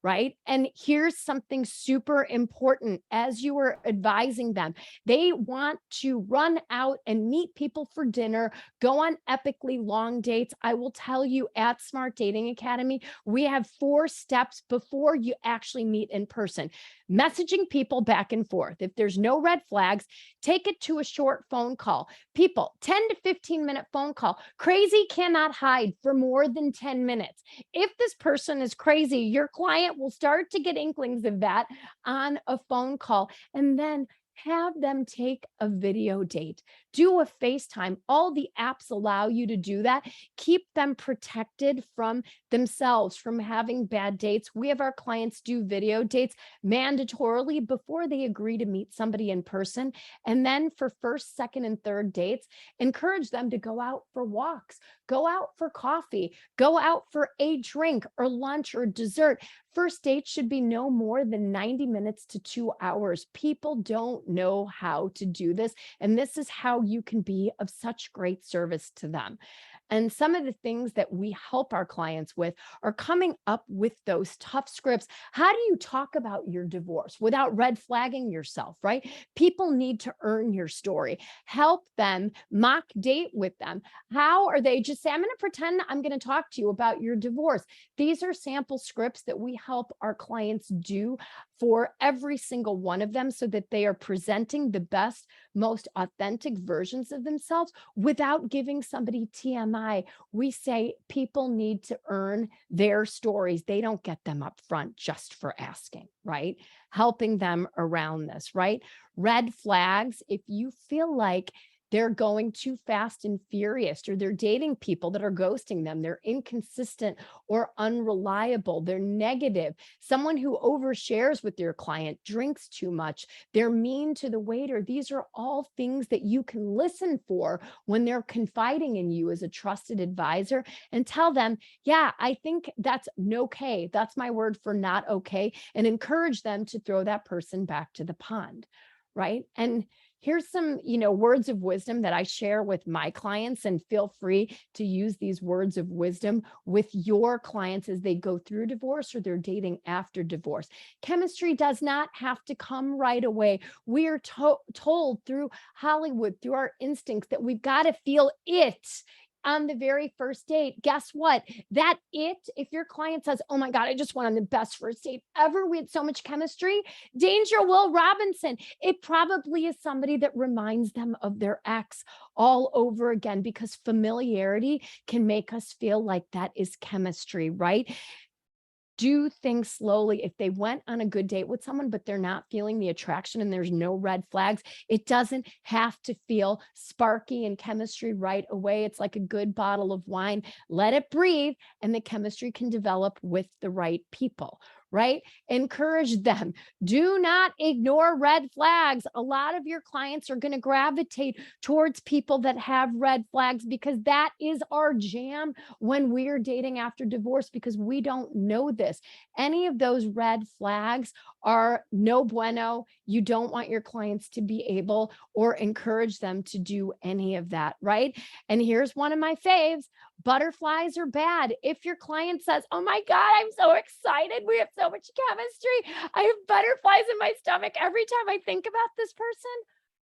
Right. And here's something super important as you are advising them. They want to run out and meet people for dinner, go on epically long dates. I will tell you at Smart Dating Academy, we have 4 steps before you actually meet in person. Messaging people back and forth. If there's no red flags, take it to a short phone call. People, 10 to 15-minute phone call. Crazy cannot hide for more than 10 minutes. If this person is crazy, your client will start to get inklings of that on a phone call, and then have them take a video date, do a FaceTime. All the apps allow you to do that. Keep them protected from themselves, from having bad dates. We have our clients do video dates mandatorily before they agree to meet somebody in person. And then for first, second, and third dates, encourage them to go out for walks, go out for coffee, go out for a drink or lunch or dessert. First dates should be no more than 90 minutes to 2 hours. People don't know how to do this, and this is how you can be of such great service to them. And some of the things that we help our clients with are coming up with those tough scripts. How do you talk about your divorce without red flagging yourself, right? People need to earn your story. Help them mock date with them. How are they just say, I'm going to pretend I'm going to talk to you about your divorce. These are sample scripts that we help our clients do for every single one of them so that they are presenting the best, most authentic versions of themselves without giving somebody TMI. We say people need to earn their stories. They don't get them up front just for asking, right? Helping them around this, right? Red flags, if you feel like they're going too fast and furious, or they're dating people that are ghosting them, they're inconsistent or unreliable, they're negative, someone who overshares with your client, drinks too much, they're mean to the waiter. These are all things that you can listen for when they're confiding in you as a trusted advisor, and tell them, yeah, I think that's okay. That's my word for not okay. And encourage them to throw that person back to the pond, right? And here's some, words of wisdom that I share with my clients, and feel free to use these words of wisdom with your clients as they go through divorce or they're dating after divorce. Chemistry does not have to come right away. We are told through Hollywood, through our instincts, that we've got to feel it on the very first date. Guess what? If your client says, oh my God, I just went on the best first date ever, we had so much chemistry, danger, Will Robinson. It probably is somebody that reminds them of their ex all over again, because familiarity can make us feel like that is chemistry, right? Do things slowly. If they went on a good date with someone, but they're not feeling the attraction and there's no red flags, it doesn't have to feel sparky and chemistry right away. It's like a good bottle of wine. Let it breathe, and the chemistry can develop with the right people, right? Encourage them. Do not ignore red flags. A lot of your clients are going to gravitate towards people that have red flags, because that is our jam when we're dating after divorce, because we don't know this. Any of those red flags are no bueno. You don't want your clients to be able or encourage them to do any of that, right? And here's one of my faves. Butterflies are bad. If your client says, oh my God, I'm so excited, we have so much chemistry, I have butterflies in my stomach every time I think about this person,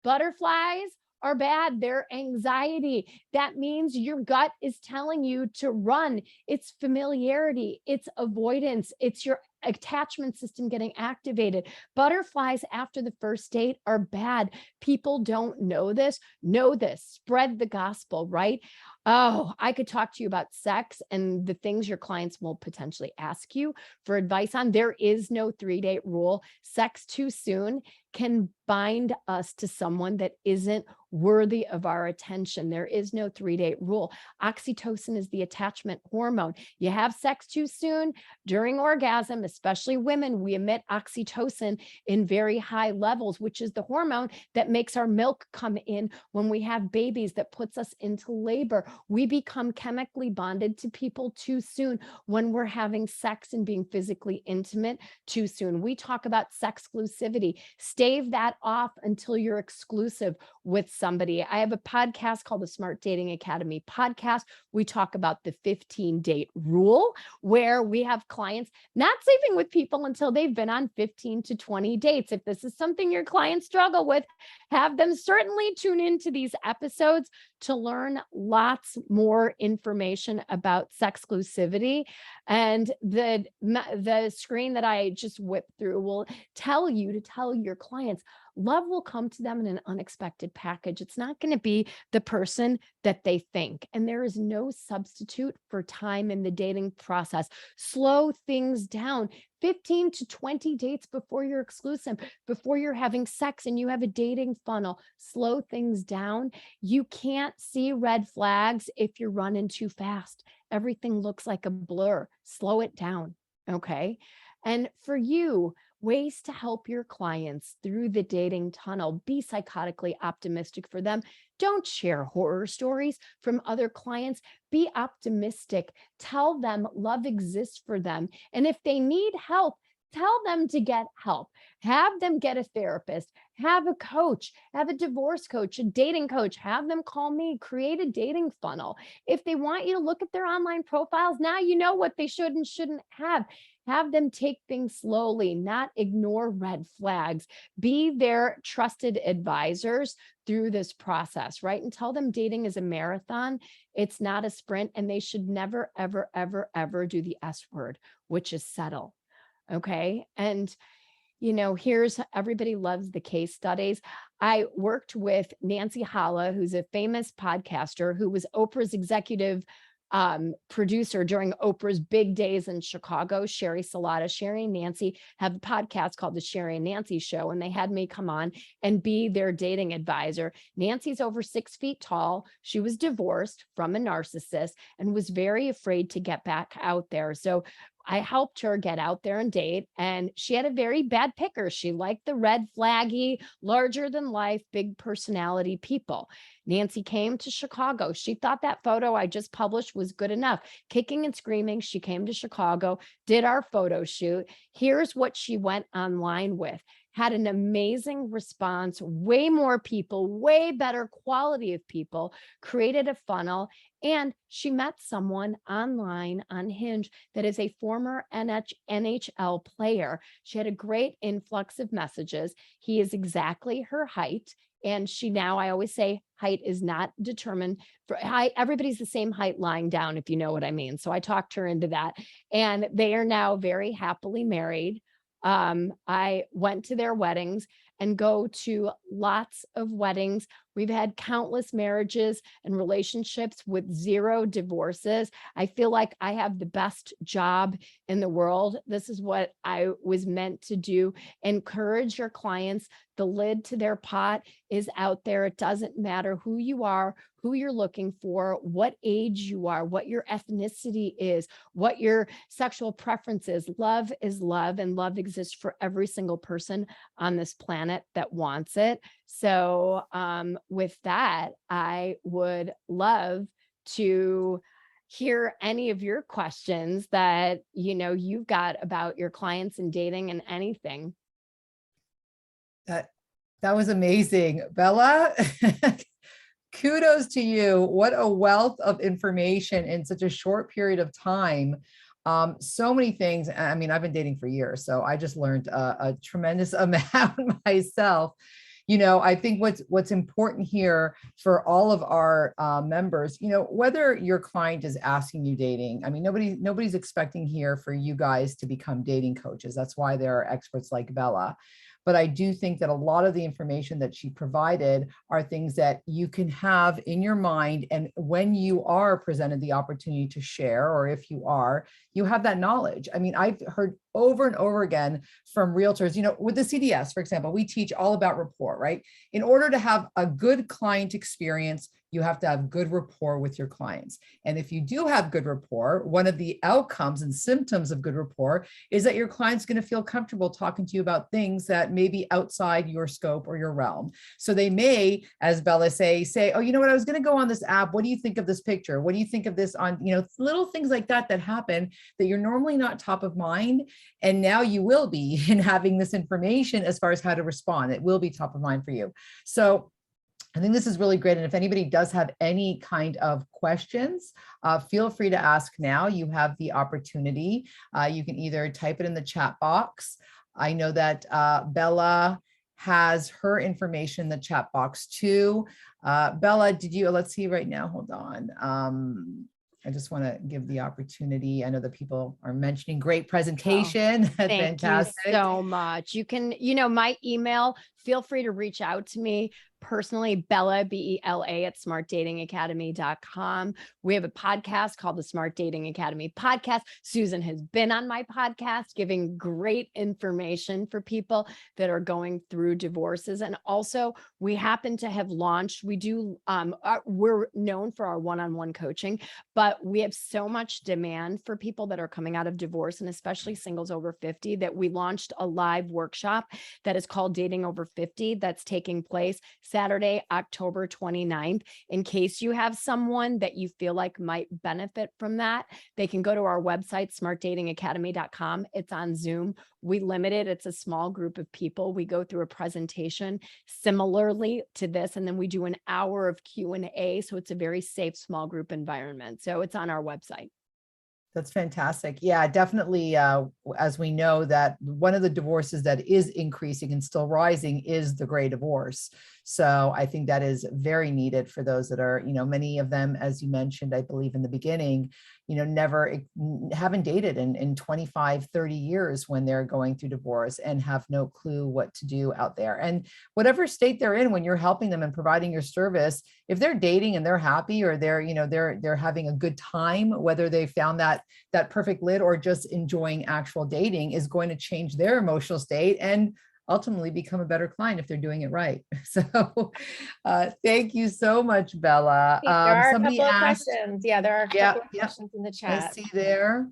butterflies are bad. They're anxiety. That means your gut is telling you to run. It's familiarity. It's avoidance. It's your attachment system getting activated. Butterflies after the first date are bad. People don't know this. Know this. Spread the gospel, right? Oh, I could talk to you about sex and the things your clients will potentially ask you for advice on. There is no 3-date rule. Sex too soon can bind us to someone that isn't worthy of our attention. There is no 3-date rule. Oxytocin is the attachment hormone. You have sex too soon during orgasm, especially women, we emit oxytocin in very high levels, which is the hormone that makes our milk come in when we have babies, that puts us into labor. We become chemically bonded to people too soon when we're having sex and being physically intimate too soon. We talk about sexclusivity. Stave that off until you're exclusive with somebody. I have a podcast called the Smart Dating Academy podcast. We talk about the 15-date rule, where we have clients not sleeping with people until they've been on 15 to 20 dates. If this is something your clients struggle with, have them certainly tune into these episodes to learn lots more information about sexclusivity. And the screen that I just whipped through will tell you to tell your clients, love will come to them in an unexpected package. It's not going to be the person that they think. And there is no substitute for time in the dating process. Slow things down. 15 to 20 dates before you're exclusive, before you're having sex and you have a dating funnel. Slow things down. You can't see red flags if you're running too fast. Everything looks like a blur. Slow it down. Okay. And for you, ways to help your clients through the dating tunnel. Be psychotically optimistic for them. Don't share horror stories from other clients. Be optimistic. Tell them love exists for them. And if they need help, tell them to get help. Have them get a therapist, have a coach, have a divorce coach, a dating coach, have them call me, create a dating funnel. If they want you to look at their online profiles, now you know what they should and shouldn't have. Have them take things slowly, not ignore red flags. Be their trusted advisors through this process, right? And tell them dating is a marathon. It's not a sprint, and they should never, ever, ever, ever do the S word, which is settle. Okay. And, here's, everybody loves the case studies. I worked with Nancy Holla, who's a famous podcaster who was Oprah's executive producer during Oprah's big days in Chicago. Sherry Salata, Sherry and Nancy have a podcast called the Sherry and Nancy Show, and they had me come on and be their dating advisor. Nancy's over 6 feet tall. She was divorced from a narcissist and was very afraid to get back out there. So I helped her get out there and date, and she had a very bad picker. She liked the red flaggy, larger than life, big personality people. Nancy came to Chicago. She thought that photo I just published was good enough. Kicking and screaming, she came to Chicago, did our photo shoot. Here's what she went online with. Had an amazing response, way more people, way better quality of people, created a funnel, and she met someone online on Hinge that is a former NHL player. She had a great influx of messages. He is exactly her height. And she now, I always say, height is not determined for height. Everybody's the same height lying down, if you know what I mean. So I talked her into that. And they are now very happily married. I went to their weddings and go to lots of weddings. We've had countless marriages and relationships with 0 divorces. I feel like I have the best job in the world. This is what I was meant to do. Encourage your clients. The lid to their pot is out there. It doesn't matter who you are, who you're looking for, what age you are, what your ethnicity is, what your sexual preference is. Love is love, and love exists for every single person on this planet that wants it. So with that, I would love to hear any of your questions that you've got about your clients and dating and anything. That was amazing, Bella. Kudos to you. What a wealth of information in such a short period of time. So many things. I mean, I've been dating for years, so I just learned a tremendous amount myself. I think what's important here for all of our members, whether your client is asking you dating, I mean, nobody's expecting here for you guys to become dating coaches. That's why there are experts like Bela. But I do think that a lot of the information that she provided are things that you can have in your mind. And when you are presented the opportunity to share, or if you are, you have that knowledge. I mean, I've heard over and over again from realtors, with the CDS, for example, we teach all about rapport, right? In order to have a good client experience, you have to have good rapport with your clients. And if you do have good rapport, one of the outcomes and symptoms of good rapport is that your client's going to feel comfortable talking to you about things that may be outside your scope or your realm. So they may, as Bela say, oh, you know what, I was going to go on this app. What do you think of this picture? What do you think of this on, little things like that happen that you're normally not top of mind. And now you will be in having this information as far as how to respond. It will be top of mind for you. So I think this is really great. And if anybody does have any kind of questions, feel free to ask now. You have the opportunity. You can either type it in the chat box. I know that Bela has her information in the chat box too. Bela, let's see right now, hold on. I just want to give the opportunity. I know that people are mentioning great presentation. Thank Fantastic. you so much. You can, my email, feel free to reach out to me personally, Bela, Bela at smartdatingacademy.com. We have a podcast called the Smart Dating Academy Podcast. Susan has been on my podcast giving great information for people that are going through divorces. And also we happen to have launched, we're known for our one-on-one coaching, but we have so much demand for people that are coming out of divorce, and especially singles over 50, that we launched a live workshop that is called Dating Over 50 that's taking place Saturday, October 29th. In case you have someone that you feel like might benefit from that, they can go to our website, smartdatingacademy.com. It's on Zoom. We limit it. It's a small group of people. We go through a presentation similarly to this, and then we do an hour of Q&A. So it's a very safe small group environment. So it's on our website. That's fantastic. Yeah, definitely. As we know, that one of the divorces that is increasing and still rising is the gray divorce. So I think that is very needed for those that are, many of them, as you mentioned, I believe in the beginning, haven't dated in 25, 30 years when they're going through divorce and have no clue what to do out there. And whatever state they're in, when you're helping them and providing your service, if they're dating and they're happy, or they're having a good time, whether they found that perfect lit or just enjoying actual dating, is going to change their emotional state and ultimately become a better client if they're doing it right. So thank you so much, Bela. There are Somebody a couple asked, of questions. Yeah, there are a couple of questions in the I chat. see there.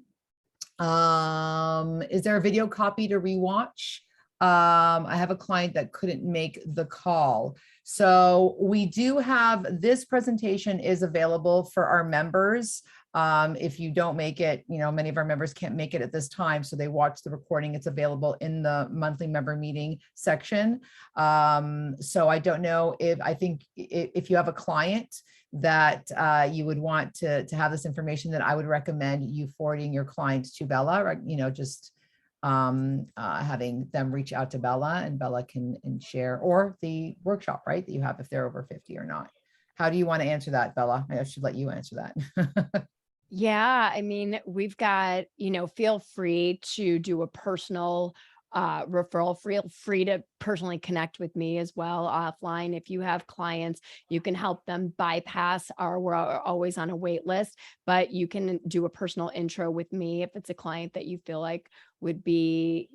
Is there a video copy to rewatch? I have a client that couldn't make the call. So we do have, this presentation is available for our members. If you don't make it, many of our members can't make it at this time, so they watch the recording. It's available in the monthly member meeting section. So I don't know if you have a client that you would want to have this information, that I would recommend you forwarding your client to Bela, or, just having them reach out to Bela, and Bela can share, or the workshop, right, that you have, if they're over 50 or not. How do you want to answer that, Bela? I should let you answer that. Yeah, I mean, we've got, feel free to do a personal referral, feel free to personally connect with me as well offline. If you have clients, you can help them bypass we're always on a wait list, but you can do a personal intro with me if it's a client that you feel like would be,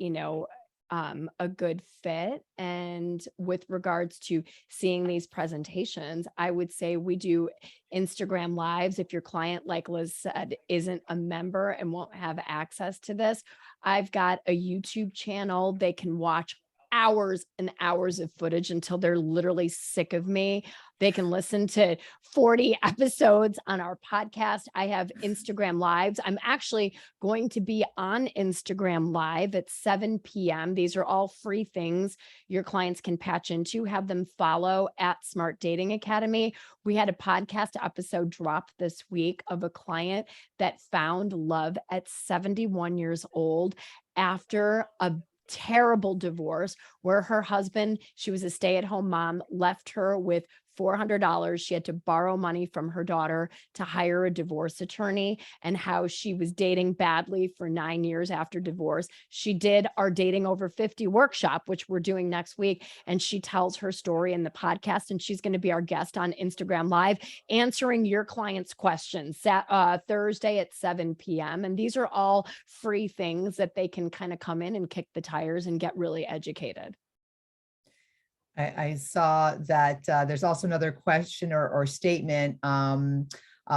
a good fit. And with regards to seeing these presentations, I would say we do Instagram lives. If your client, like Liz said, isn't a member and won't have access to this, I've got a YouTube channel. They can watch hours and hours of footage until they're literally sick of me. They can listen to 40 episodes on our podcast. I have Instagram lives. I'm actually going to be on Instagram live at 7 p.m. These are all free things your clients can patch into. Have them follow at Smart Dating Academy. We had a podcast episode drop this week of a client that found love at 71 years old after a terrible divorce where her husband, she was a stay-at-home mom, left her with $400. She had to borrow money from her daughter to hire a divorce attorney, and how she was dating badly for 9 years after divorce. She did our Dating Over 50 workshop, which we're doing next week. And she tells her story in the podcast, and she's going to be our guest on Instagram Live, answering your clients' questions Thursday at 7 p.m. And these are all free things that they can kind of come in and kick the tires and get really educated. I saw that there's also another question or statement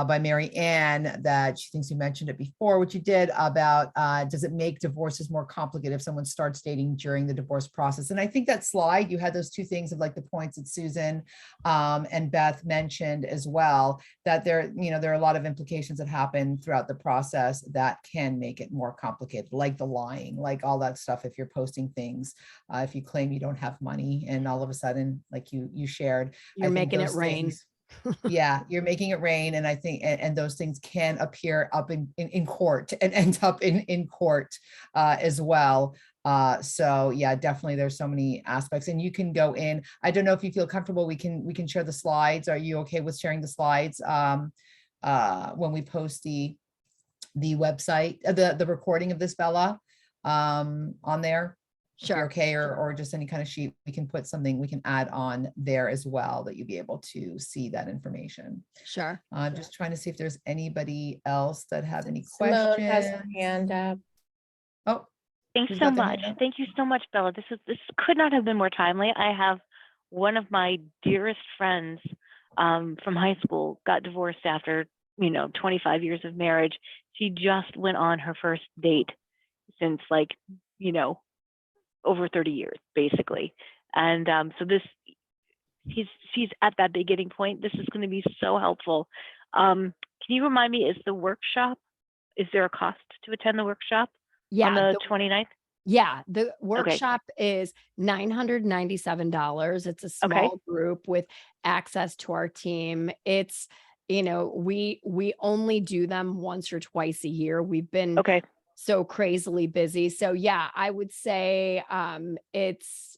by Mary Ann that she thinks you mentioned it before, which you did, about does it make divorces more complicated if someone starts dating during the divorce process? And I think that slide, you had those two things of like the points that Susan and Beth mentioned as well, that there are a lot of implications that happen throughout the process that can make it more complicated, like the lying, like all that stuff. If you're posting things, if you claim you don't have money and all of a sudden, like you shared, You're making it rain. Things, yeah, you're making it rain. And I think, and those things can appear up in court and end up in court as well. So yeah, definitely there's so many aspects, and you can go in. I don't know if you feel comfortable, we can share the slides. Are you okay with sharing the slides when we post the website, the recording of this, Bella, on there? If you're Sure. okay, or just any kind of sheet, we can put something we can add on there as well, that you'll be able to see that information. Sure. Just trying to see if there's anybody else that have any Simone has her questions. hand up. Oh, Thanks who's so got their much. hand up? Thank you so much, Bella. This could not have been more timely. I have one of my dearest friends from high school got divorced after 25 years of marriage. She just went on her first date since over 30 years, basically. And so she's at that beginning point. This is going to be so helpful. Can you remind me, is there a cost to attend the workshop on the 29th? Yeah, the workshop is $997. It's a small group with access to our team. It's, we only do them once or twice a year. We've been so crazily busy. So yeah, I would say it's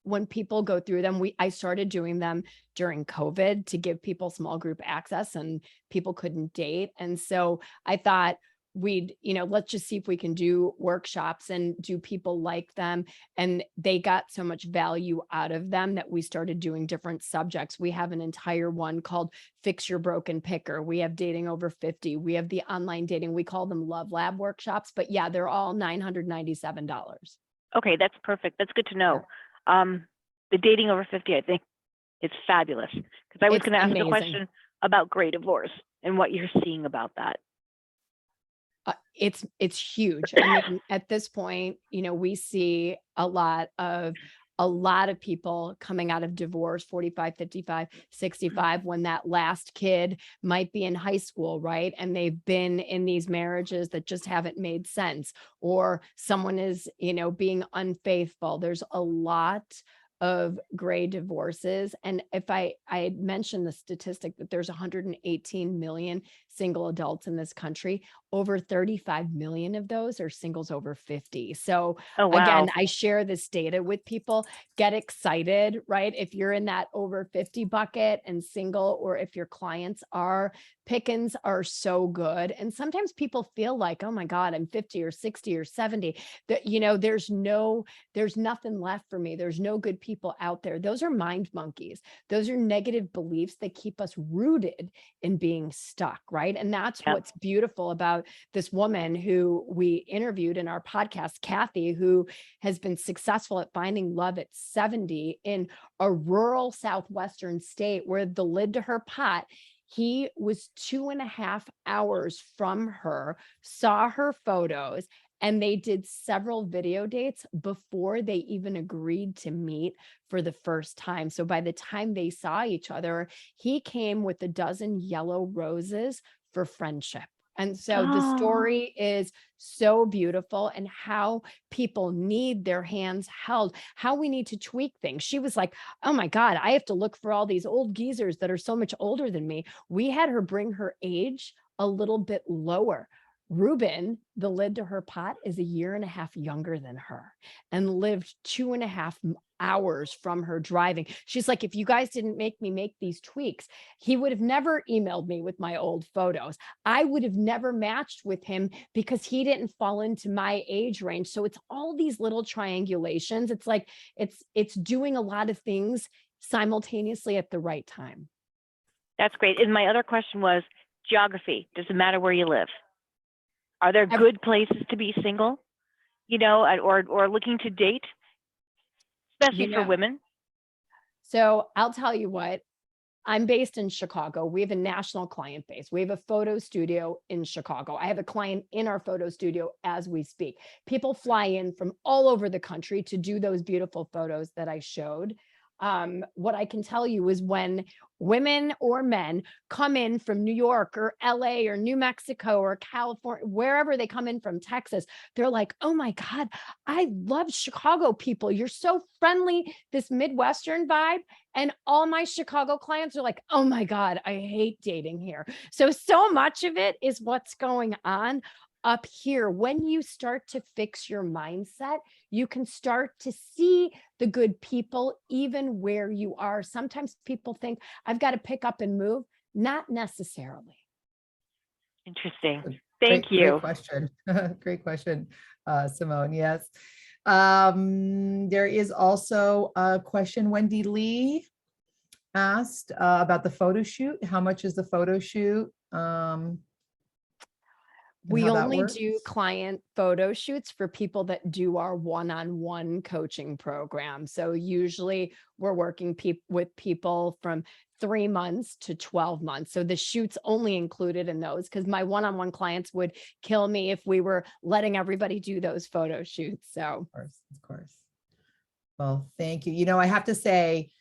when people go through them, I started doing them during COVID to give people small group access, and people couldn't date. And so I thought we'd, let's just see if we can do workshops, and do people like them? And they got so much value out of them that we started doing different subjects. We have an entire one called Fix Your Broken Picker. We have Dating Over 50. We have the online dating. We call them Love Lab workshops, but yeah, they're all $997. Okay, that's perfect. That's good to know. The Dating Over 50, I think it's fabulous, because I was going to ask a question about gray divorce and what you're seeing about that. It's huge. I mean, at this point, we see a lot of people coming out of divorce, 45, 55, 65, when that last kid might be in high school, right? And they've been in these marriages that just haven't made sense, or someone is, being unfaithful. There's a lot of gray divorces. And if I had mentioned the statistic that there's 118 million single adults in this country, over 35 million of those are singles over 50. So again, I share this data with people. Get excited, right? If you're in that over 50 bucket and single, or if your clients are, pickings are so good. And sometimes people feel like, oh my God, I'm 50 or 60 or 70, that, there's nothing left for me. There's no good people out there. Those are mind monkeys. Those are negative beliefs that keep us rooted in being stuck, right? And that's what's beautiful about this woman who we interviewed in our podcast, Kathy, who has been successful at finding love at 70 in a rural Southwestern state, where the lid to her pot, he was 2.5 hours from her, saw her photos, and they did several video dates before they even agreed to meet for the first time. So by the time they saw each other, he came with a dozen yellow roses for friendship. And so the story is so beautiful, and how people need their hands held, how we need to tweak things. She was like, oh my God, I have to look for all these old geezers that are so much older than me. We had her bring her age a little bit lower. Ruben, the lid to her pot, is 1.5 years younger than her and lived 2.5 hours from her driving. She's like, if you guys didn't make me make these tweaks, he would have never emailed me with my old photos. I would have never matched with him because he didn't fall into my age range. So it's all these little triangulations. It's like, it's doing a lot of things simultaneously at the right time. That's great. And my other question was geography. Does it matter where you live? Are there good places to be single, or looking to date, especially for women? So I'll tell you what, I'm based in Chicago. We have a national client base. We have a photo studio in Chicago. I have a client in our photo studio as we speak. People fly in from all over the country to do those beautiful photos that I showed. What I can tell you is when women or men come in from New York or LA or New Mexico or California, wherever they come in from, Texas, they're like, oh my God, I love Chicago people. You're so friendly, this Midwestern vibe. And all my Chicago clients are like, oh my God, I hate dating here. So much of it is what's going on up here. When you start to fix your mindset, you can start to see the good people even where you are. Sometimes people think I've got to pick up and move. Not necessarily. Interesting. Thank you. Great question. Great question, Simone. Yes. There is also a question Wendy Lee asked about the photo shoot. How much is the photo shoot? We only do client photo shoots for people that do our one-on-one coaching program. So usually we're working with people from 3 months to 12 months. So the shoot's only included in those because my one-on-one clients would kill me if we were letting everybody do those photo shoots. So of course. Well, thank you. I have to say,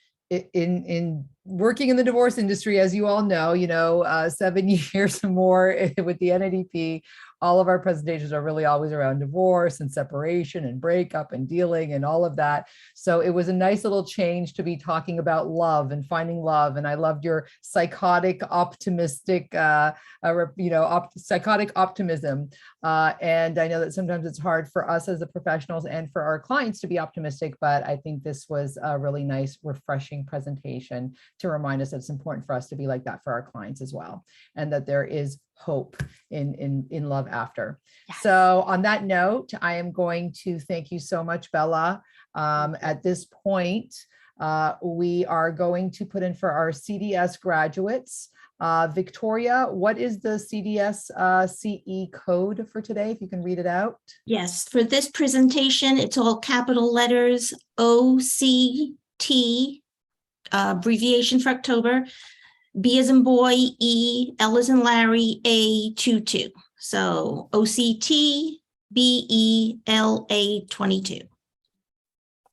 in working in the divorce industry, as you all know, 7 years or more with the NADP, all of our presentations are really always around divorce and separation and breakup and dealing and all of that. So it was a nice little change to be talking about love and finding love. And I loved your psychotic, optimistic, psychotic optimism. And I know that sometimes it's hard for us as the professionals and for our clients to be optimistic, but I think this was a really nice, refreshing presentation to remind us that it's important for us to be like that for our clients as well, and that there is hope in love after. Yes. So on that note, I am going to thank you so much, Bela. At this point, we are going to put in for our CDS graduates. Victoria, what is the CDS CE code for today, if you can read it out? Yes, for this presentation, it's all capital letters, OCT, abbreviation for October, B as in boy, E, L as in Larry, A22. So OCT, BELA 22.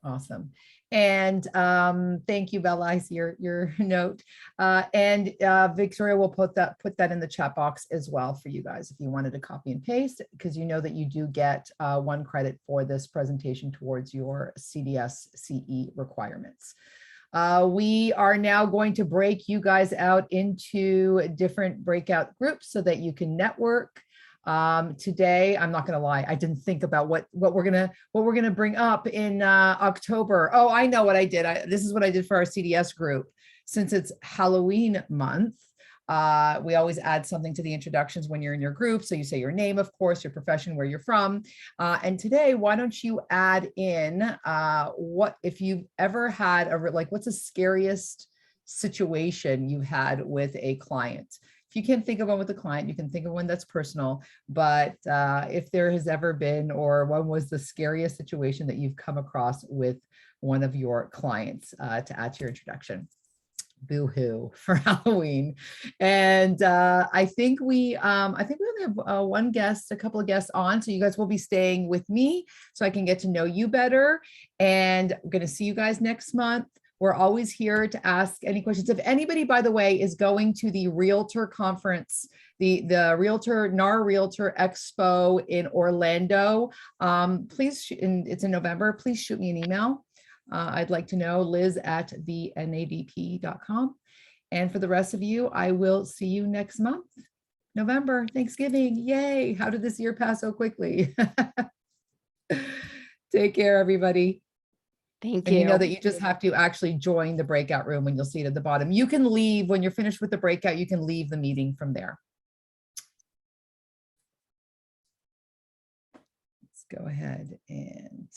Awesome. And thank you, Bela. I see your note. And Victoria will put that in the chat box as well for you guys if you wanted to copy and paste, because you know that you do get 1 credit for this presentation towards your CDS CE requirements. We are now going to break you guys out into different breakout groups so that you can network. Today, I'm not going to lie, I didn't think about what we're gonna bring up in October. Oh, I know what I did. This is what I did for our CDS group. Since it's Halloween month, we always add something to the introductions when you're in your group. So you say your name, of course, your profession, where you're from. And today, why don't you add in what if you've ever had what's the scariest situation you had with a client? If you can't think of one with a client, you can think of one that's personal, but if there has ever been, or when was the scariest situation that you've come across with one of your clients to add to your introduction? Boo-hoo for Halloween. And I think we only have one guest, a couple of guests on, so you guys will be staying with me so I can get to know you better. And I'm going to see you guys next month. We're always here to ask any questions. If anybody, by the way, is going to the Realtor conference, the NAR Realtor Expo in Orlando, please, it's in November, please shoot me an email. I'd like to know, liz@thenadp.com. And for the rest of you, I will see you next month. November, Thanksgiving, yay. How did this year pass so quickly? Take care, everybody. Thank And you know you. that you just have to actually join the breakout room when you'll see it at the bottom. You can leave when you're finished with the breakout, you can leave the meeting from there. Let's go ahead and